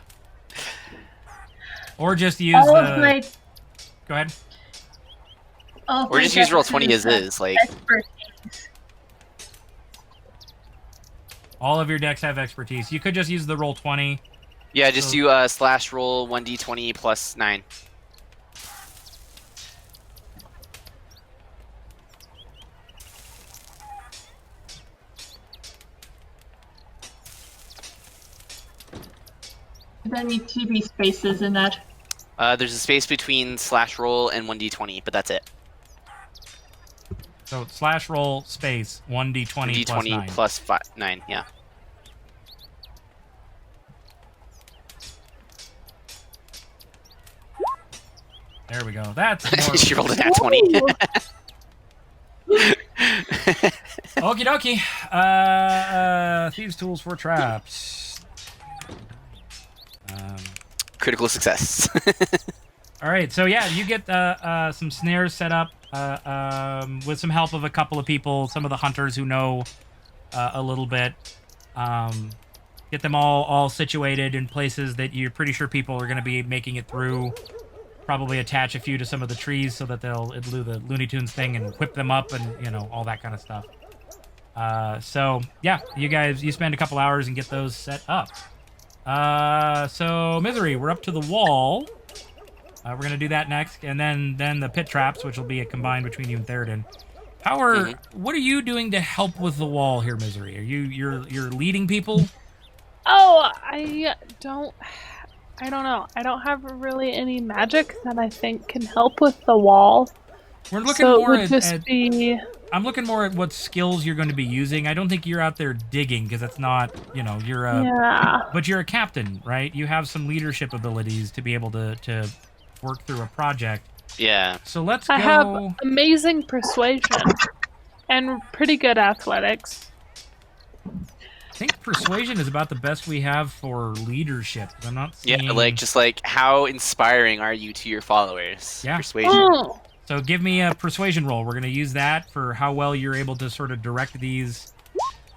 Or just use All the... of my, Go ahead. all of Or my just use roll 20 dexes as have is, like... expertise. All of your decks have expertise. You could just use the roll 20. Yeah, just So- do slash roll 1d20 +9. There need to be spaces in that. There's a space between slash roll and 1d20, but that's it. So slash roll space 1d20 plus 9. D20 +9, yeah. There we go. That's more... She rolled a nat 20. Okie dokie. Thieves' Tools for traps. Critical success. All right, so yeah, you get some snares set up with some help of a couple of people, some of the hunters who know a little bit. Get them all situated in places that you're pretty sure people are going to be making it through. Probably attach a few to some of the trees so that it'll do the Looney Tunes thing and whip them up and, you know, all that kind of stuff. So, yeah, you spend a couple hours and get those set up. So, Misery, we're up to the wall. We're going to do that next, and then the pit traps, which will be a combined between you and Theoden. What are you doing to help with the wall here, Misery? Are you're leading people? Oh, I don't know. I don't have really any magic that I think can help with the wall. We're looking So it more would at, just be... I'm looking more at what skills you're going to be using. I don't think you're out there digging, because that's not, you know, you're a... Yeah. But you're a captain, right? You have some leadership abilities to be able to work through a project. Yeah. So let's go... I have amazing persuasion and pretty good athletics. I think persuasion is about the best we have for leadership. I'm not seeing... Yeah, like, how inspiring are you to your followers? Yeah. Persuasion. Oh, So give me a persuasion roll. We're going to use that for how well you're able to sort of direct these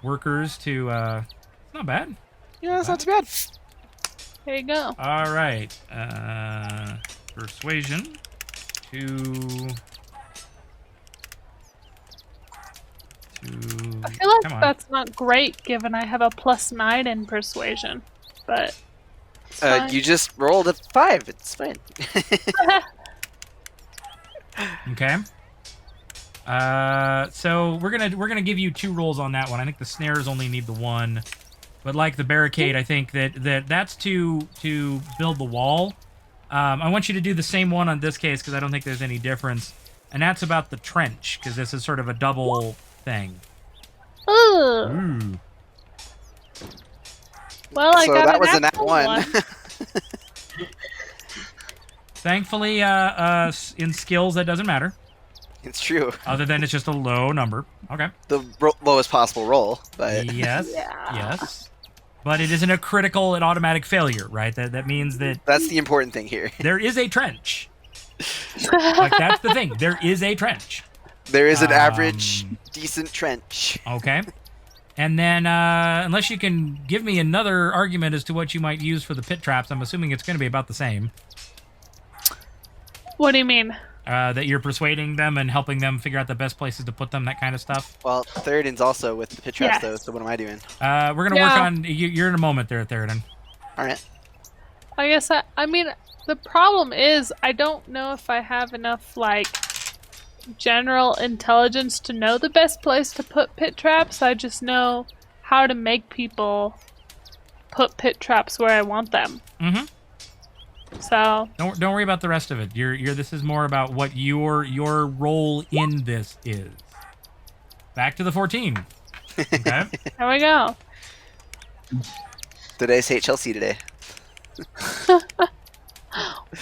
workers to... not bad. Yeah, that's not too bad. here you go. All right. Persuasion to... I feel like Come on. that's not great given I have a +9 in persuasion, but it's fine. You just rolled a 5. It's fine. Okay. So we're gonna give you 2 rolls on that one. I think the snares only need the 1, but like the barricade, I think that's to build the wall. I want you to do the same one on this case because I don't think there's any difference, and that's about the trench because this is sort of a double thing. Ugh. Ooh. Well, I So got that was a a nat natural 1. Thankfully, in skills that doesn't matter. It's true. Other than it's just a low number. Okay. The lowest possible roll, but Yes. Yeah. Yes. But it isn't a critical and automatic failure, right? That means that that's the important thing here. there is a trench. Like, that's the thing. There is a trench. There is an average, decent trench. Okay. And then, unless you can give me another argument as to what you might use for the pit traps, I'm assuming it's going to be about the same. What do you mean? That you're persuading them and helping them figure out the best places to put them, that kind of stuff. Well, Theroden's also with the pit traps, Yes. though, so what am I doing? We're going to work Yeah. on... You're in a moment there, Theroden. All right. I guess I mean, the problem is I don't know if I have enough, like, general intelligence to know the best place to put pit traps. I just know how to make people put pit traps where I want them. Mm-hmm. So, Don't worry about the rest of it. This is more about what your role in this is. Back to the 14. Okay. there we go. Did I say Chelsea today?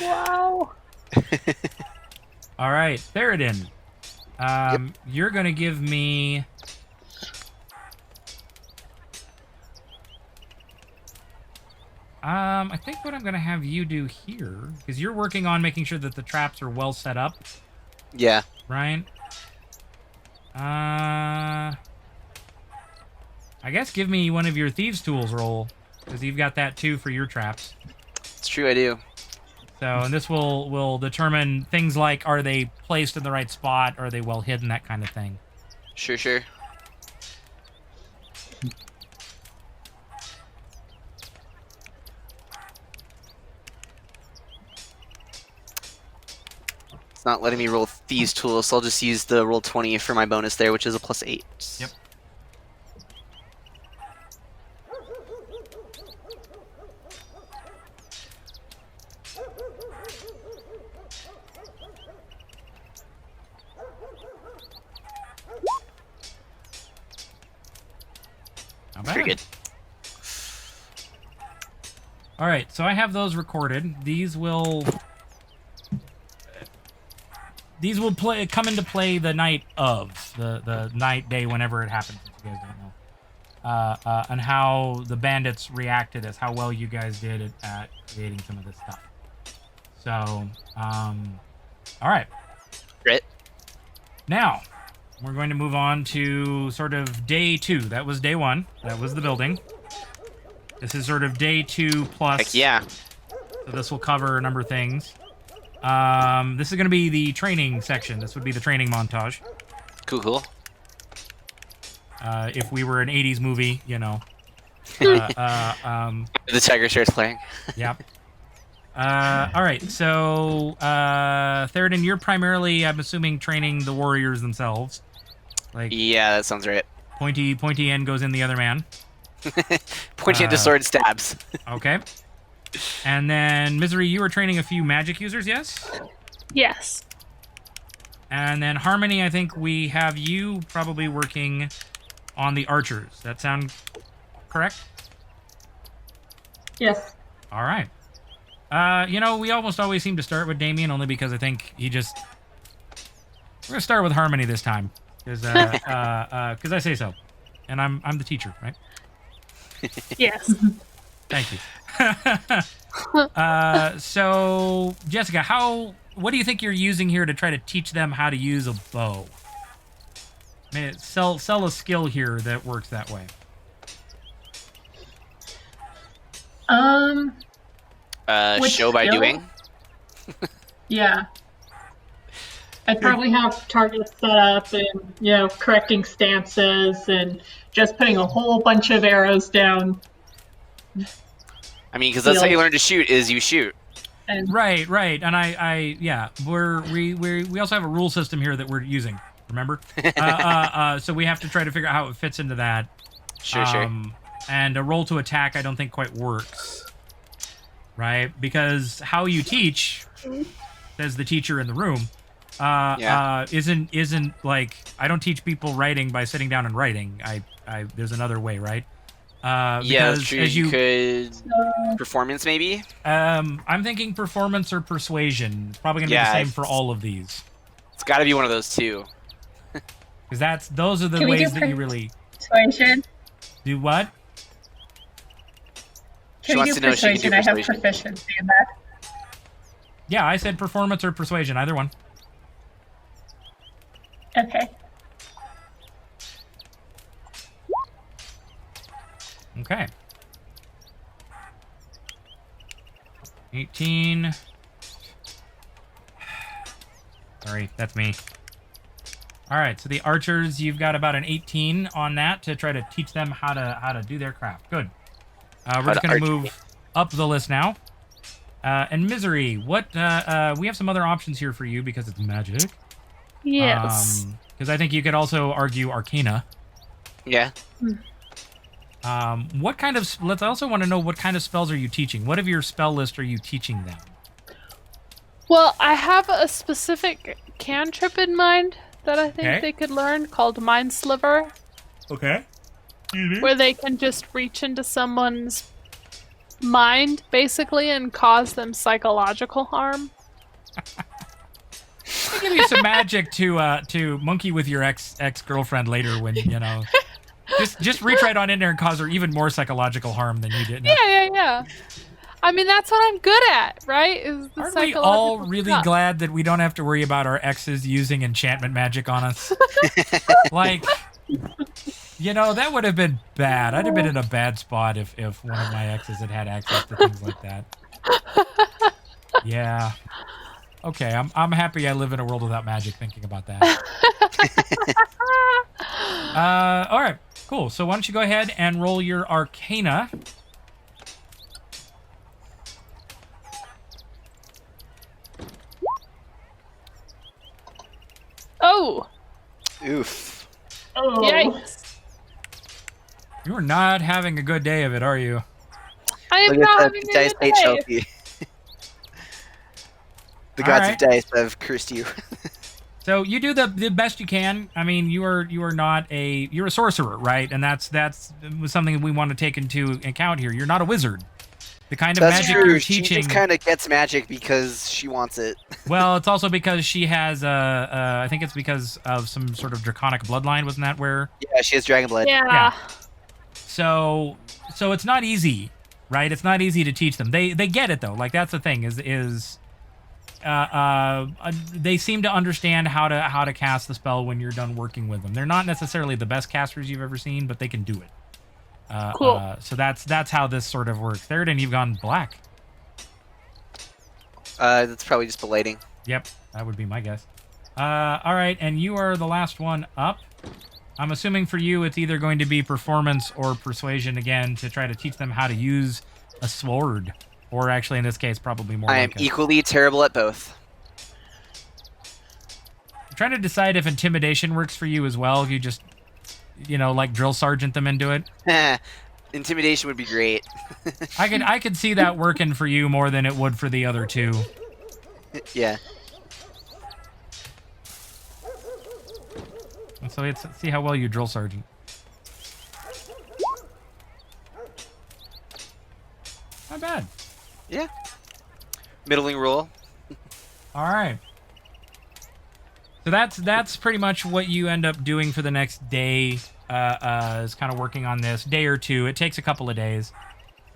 Wow. All right, Theroden. You're gonna give me. I think what I'm gonna have you do here, because you're working on making sure that the traps are well set up, Yeah. right? I guess give me one of your thieves' tools roll, because you've got that too for your traps. It's true, I do. So, and this will determine things like, are they placed in the right spot, are they well hidden, that kind of thing. Sure, sure. It's not letting me roll these tools, so I'll just use the roll 20 for my bonus there, which is a +8. Yep. Not bad. Pretty good. All right, so I have those recorded. These will come into play the night of the night, day, whenever it happens. If you guys don't know, and how the bandits reacted as how well you guys did at creating some of this stuff. So, all right. Great. Now, we're going to move on to sort of day 2. That was day 1. That was the building. This is sort of day 2 plus. Heck yeah. So this will cover a number of things. This is going to be the training section. This would be the training montage. Cool, cool. If we were an 80s movie, you know. The tiger starts playing. Yep. All right, so Theroden, you're primarily, I'm assuming, training the warriors themselves. Like, Yeah, that sounds right. pointy end goes in the other man. Pointing into sword stabs. Okay. And then, Misery, you were training a few magic users, yes? Yes. And then, Harmony, I think we have you probably working on the archers. That sound correct? Yes. All right. You know, we almost always seem to start with Damien, only because I think he just... We're going to start with Harmony this time. Because I say so. And I'm the teacher, right? Yes. Thank you. So, Jessica, what do you think you're using here to try to teach them how to use a bow? I mean, sell a skill here that works that way. Which Show by skill? doing. Yeah. I'd probably have targets set up and, correcting stances and just putting a whole bunch of arrows down. I mean, because that's how you learn to shoot, is you shoot. And Right. And yeah, we also have a rule system here that we're using. Remember? So we have to try to figure out how it fits into that. Sure. And a roll to attack, I don't think quite works. Right? Because how you teach, says the teacher in the room, isn't like, I don't teach people writing by sitting down and writing. There's another way, right? Yeah, Because that's true. as You could performance maybe. I'm thinking performance or persuasion. Probably gonna be the same for all of these. It's got to be one of those two. Because those are the Can we ways do that you really Persuasion. do what? She Can we wants do to know if she can persuasion? do I have persuasion. proficiency in that. Yeah, I said performance or persuasion, either one. Okay. 15. Sorry, that's me. All right, so the archers, you've got about an 18 on that to try to teach them how to do their craft. Good. We're just going to move up the list now. And Misery, what? We have some other options here for you because it's magic. Yes. Because I think you could also argue Arcana. Yeah. What kind of? Let's also want to know what kind of spells are you teaching? What of your spell list are you teaching them? Well, I have a specific cantrip in mind that I think Okay. they could learn called Mind Sliver, Okay. where they can just reach into someone's mind, basically, and cause them psychological harm. I'll give you some magic to monkey with your ex girlfriend later when you know. Just reach right on in there and cause her even more psychological harm than you did. Yeah. I mean, that's what I'm good at, right? Is the Aren't we all psychological really stuff. glad that we don't have to worry about our exes using enchantment magic on us? Like, you know, that would have been bad. I'd have been in a bad spot if one of my exes had access to things like that. Yeah. Okay, I'm happy I live in a world without magic thinking about that. All right, cool. So why don't you go ahead and roll your Arcana. Oh, Oof. Oh. yikes. You're not having a good day of it, are you? I am Look not at having the a dice good made day. Shelby. The All gods right. of dice have cursed you. So you do the best you can. I mean, you're not you're a sorcerer, right? And that's something we want to take into account here. You're not a wizard. The kind of That's magic true. you're She teaching. just kind of gets magic because she wants it. Well, it's also because she has I think it's because of some sort of draconic bloodline. Wasn't that where? Yeah, she has dragon blood. Yeah. So it's not easy, right? It's not easy to teach them. They get it though. Like that's the thing is they seem to understand how to cast the spell when you're done working with them. They're not necessarily the best casters you've ever seen, but they can do it. Cool. So that's how this sort of works. Third, and you've gone black. That's probably just belighting. Yep, that would be my guess. All right, and you are the last one up. I'm assuming for you it's either going to be performance or persuasion again to try to teach them how to use a sword, or actually in this case probably more. I am like equally terrible at both. I'm trying to decide if intimidation works for you as well. If you just, like drill sergeant them into it. Intimidation would be great. I could see that working for you more than it would for the other two. Yeah. And so let's see how well you drill sergeant. Not bad. Yeah. Middling roll. All right. So that's pretty much what you end up doing for the next day. Is kind of working on this day or two. It takes a couple of days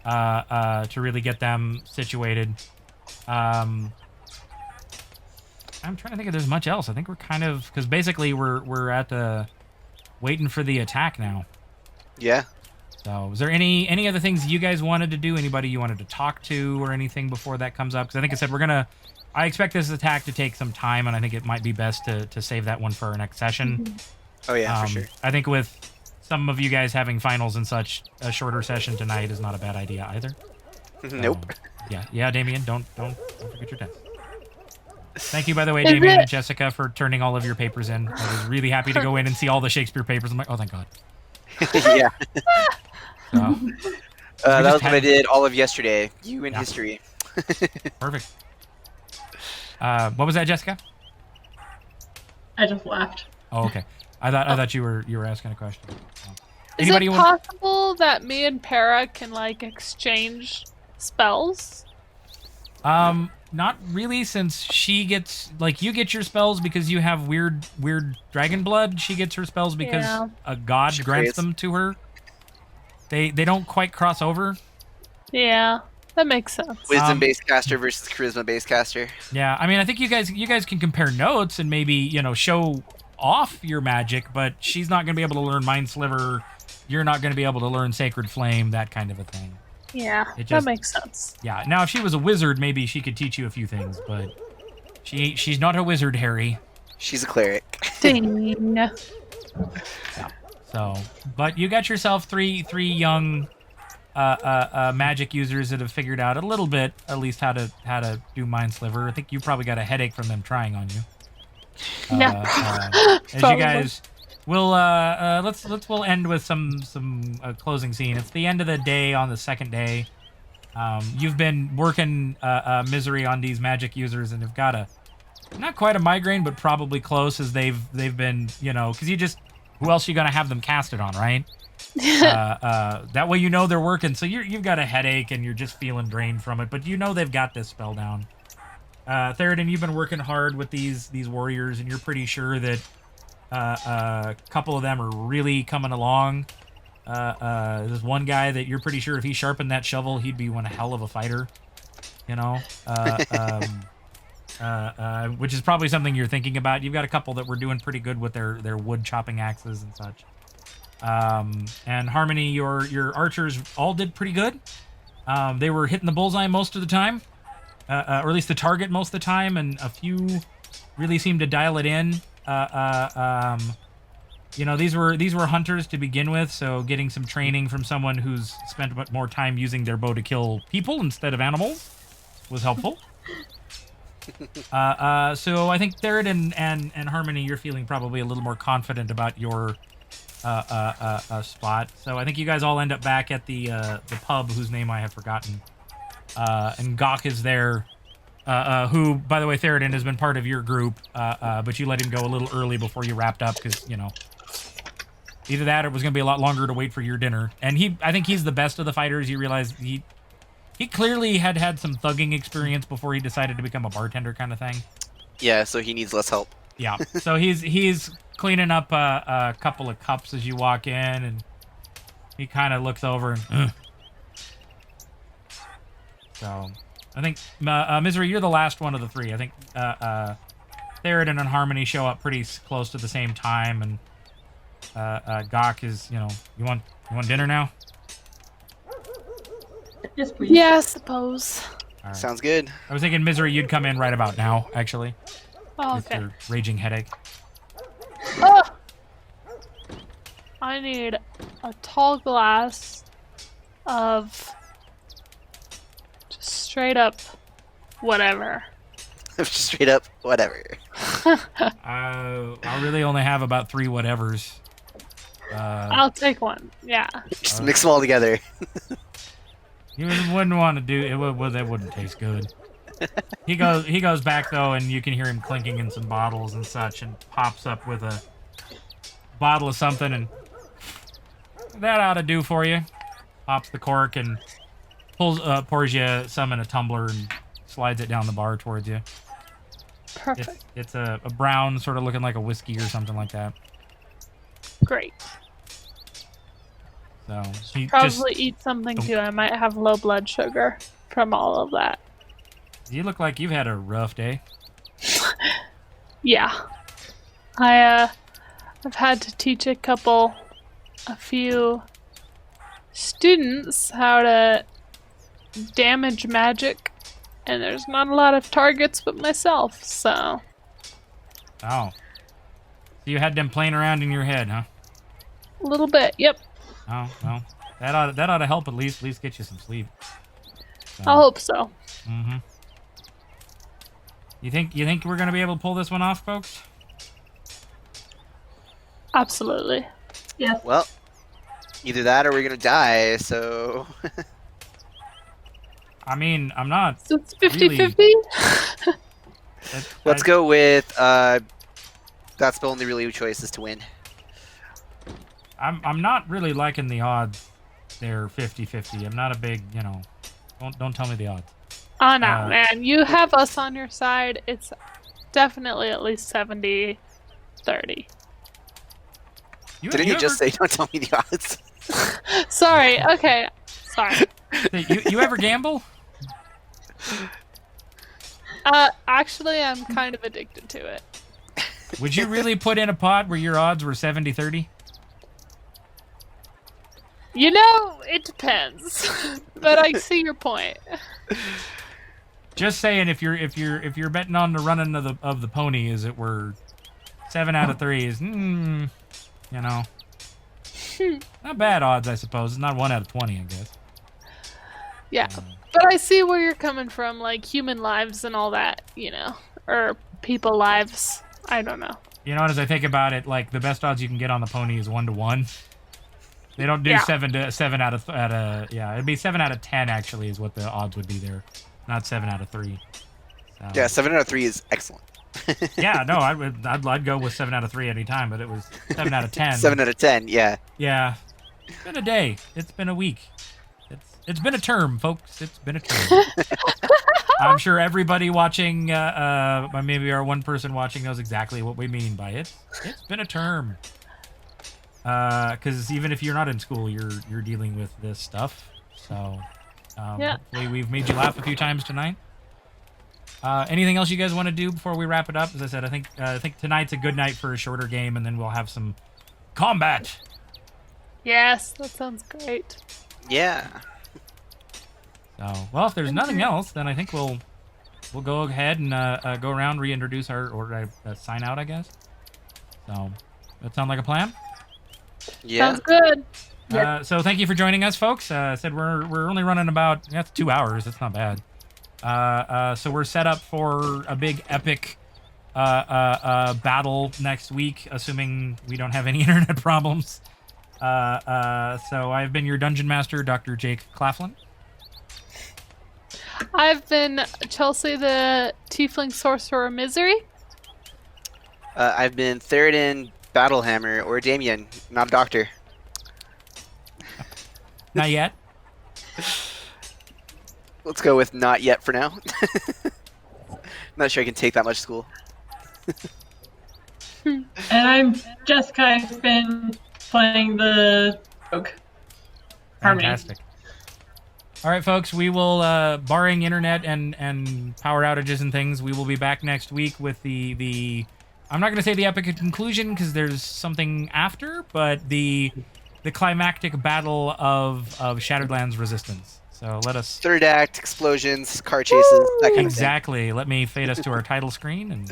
to really get them situated. I'm trying to think if there's much else. I think we're kind of because basically we're at the waiting for the attack now. Yeah. So, was there any other things you guys wanted to do? Anybody you wanted to talk to or anything before that comes up? Because I think I said I expect this attack to take some time, and I think it might be best to save that one for our next session. Oh yeah, for sure. I think with some of you guys having finals and such, a shorter session tonight is not a bad idea either. Nope. Yeah, Damien, don't forget your test. Thank you, by the way, Is Damien it- and Jessica, for turning all of your papers in. I was really happy to go in and see all the Shakespeare papers. I'm like, oh, thank God. Yeah. So, That was what had- I did all of yesterday. You in Yeah. history. perfect. What was that, Jessica? I just laughed. Oh, okay. I thought you were asking a question. Oh. Is Anybody it want? possible that me and Para can exchange spells? Not really, since she gets you get your spells because you have weird dragon blood. She gets her spells because Yeah. a god She grants creates- them to her. They don't quite cross over. Yeah, that makes sense. Wisdom based caster versus charisma based caster. Yeah, I mean, I think you guys can compare notes and maybe show off your magic, but she's not going to be able to learn Mind Sliver. You're not going to be able to learn Sacred Flame, that kind of a thing. Yeah, It that just- makes sense. Yeah. Now, if she was a wizard, maybe she could teach you a few things, but she's not a wizard, Harry. She's a cleric. Ding. So, but you got yourself three young magic users that have figured out a little bit, at least how to do Mind Sliver. I think you probably got a headache from them trying on you. Yeah. As you Probably. guys will we'll end with some closing scene. It's the end of the day on the second day. You've been working misery on these magic users and have got a not quite a migraine, but probably close, as they've been, because you just, who else you gonna have them cast it on, right? That way you know they're working. So you've got a headache and you're just feeling drained from it, but you know they've got this spell down. Theoden, you've been working hard with these warriors, and you're pretty sure that a couple of them are really coming along. There's one guy that you're pretty sure if he sharpened that shovel, he'd be one hell of a fighter. Which is probably something you're thinking about. You've got a couple that were doing pretty good with their wood chopping axes and such. And Harmony, your archers all did pretty good. They were hitting the bullseye most of the time, or at least the target most of the time, and a few really seemed to dial it in. These were hunters to begin with, so getting some training from someone who's spent more time using their bow to kill people instead of animals was helpful. So I think Theoden and Harmony, you're feeling probably a little more confident about your spot. So I think you guys all end up back at the pub, whose name I have forgotten. And Gok is there, who, by the way, Theoden has been part of your group, but you let him go a little early before you wrapped up, because, either that or it was going to be a lot longer to wait for your dinner. And I think he's the best of the fighters. You realize he clearly had some thugging experience before he decided to become a bartender kind of thing. Yeah, so he needs less help. Yeah. So he's cleaning up a couple of cups as you walk in, and he kind of looks over and. So I think Misery, you're the last one of the three. I think Theoden and Harmony show up pretty close to the same time, and Gok is, you want dinner now? Yes, please. Yeah, I suppose. All right. Sounds good. I was thinking Misery, you'd come in right about now, actually, Oh, with okay. your raging headache. Oh! I need a tall glass of just straight up whatever. Just straight up, whatever. I really only have about 3 whatevers. I'll take one. Yeah. Just mix them all together. You wouldn't want to do it. That wouldn't taste good. He goes back though, and you can hear him clinking in some bottles and such, and pops up with a bottle of something, and that ought to do for you. Pops the cork and pours you some in a tumbler and slides it down the bar towards you. Perfect. It's a brown, sort of looking like a whiskey or something like that. Great. So he Probably eat something too. I might have low blood sugar from all of that. you look like you've had a rough day. Yeah. I've had to teach a few students how to damage magic, and there's not a lot of targets but myself, so Oh. So you had them playing around in your head, huh? a little bit. Yep. Oh, well. That ought to help at least get you some sleep. So, I hope so. Mm-hmm. You think we're gonna be able to pull this one off, folks? Absolutely. Yes. Well, either that or we're gonna die, so... I mean, I'm not. So it's 50-50? Let's go with, that's the only really choice is to win. I'm not really liking the odds. They're 50-50. I'm not a big, Don't tell me the odds. Oh no, man. You have us on your side. It's definitely at least 70-30. Didn't you just say don't tell me the odds? Sorry. Okay. Sorry. You ever gamble? Actually, I'm kind of addicted to it. Would you really put in a pot where your odds were 70-30? You know, it depends. But I see your point. Just saying, if you're betting on the running of the pony, as it were, 7 out of 3 is, you know, not bad odds, I suppose. It's not 1 out of 20, I guess. Yeah. But I see where you're coming from, like human lives and all that, you know, or people lives. I don't know. You know, as I think about it, like the best odds you can get on the pony is 1 to 1. They don't do Yeah. 7 out of yeah, it'd be 7 out of 10 actually is what the odds would be there, not 7 out of 3. So, Yeah, 7 out of 3 is excellent. yeah, no, I'd go with 7 out of 3 any time, but it was 7 out of 10. 7 out of 10, yeah. Yeah, it's been a day. It's been a week. It's been a term, folks. It's been a term. I'm sure everybody watching, maybe our one person watching knows exactly what we mean by it. It's been a term. Because even if you're not in school, you're dealing with this stuff. So, Yeah. hopefully we've made you laugh a few times tonight. Anything else you guys want to do before we wrap it up? As I said, I think tonight's a good night for a shorter game, and then we'll have some combat. Yes, that sounds great. Yeah. So, well, if there's nothing else, then I think we'll go ahead and go around, reintroduce or sign out, I guess. So, that sound like a plan? Yeah. Sounds good. So thank you for joining us, folks. Said we're only running about 2 hours. That's not bad. So we're set up for a big epic battle next week, assuming we don't have any internet problems. So I've been your dungeon master, Dr. Jake Claflin. I've been Chelsea, the Tiefling Sorcerer Misery. I've been Theoden Battlehammer, or Damien, not a doctor. Not yet. Let's go with not yet for now. Not sure I can take that much school. And I'm Jessica. I've been playing the rogue. Harmony. Fantastic. All right, folks. We will, barring internet and power outages and things, we will be back next week with the. I'm not going to say the epic conclusion because there's something after, but the climactic battle of Shattered Resistance. So let us. Third act, explosions, car chases, that kind of thing. Exactly. Let me fade us to our title screen and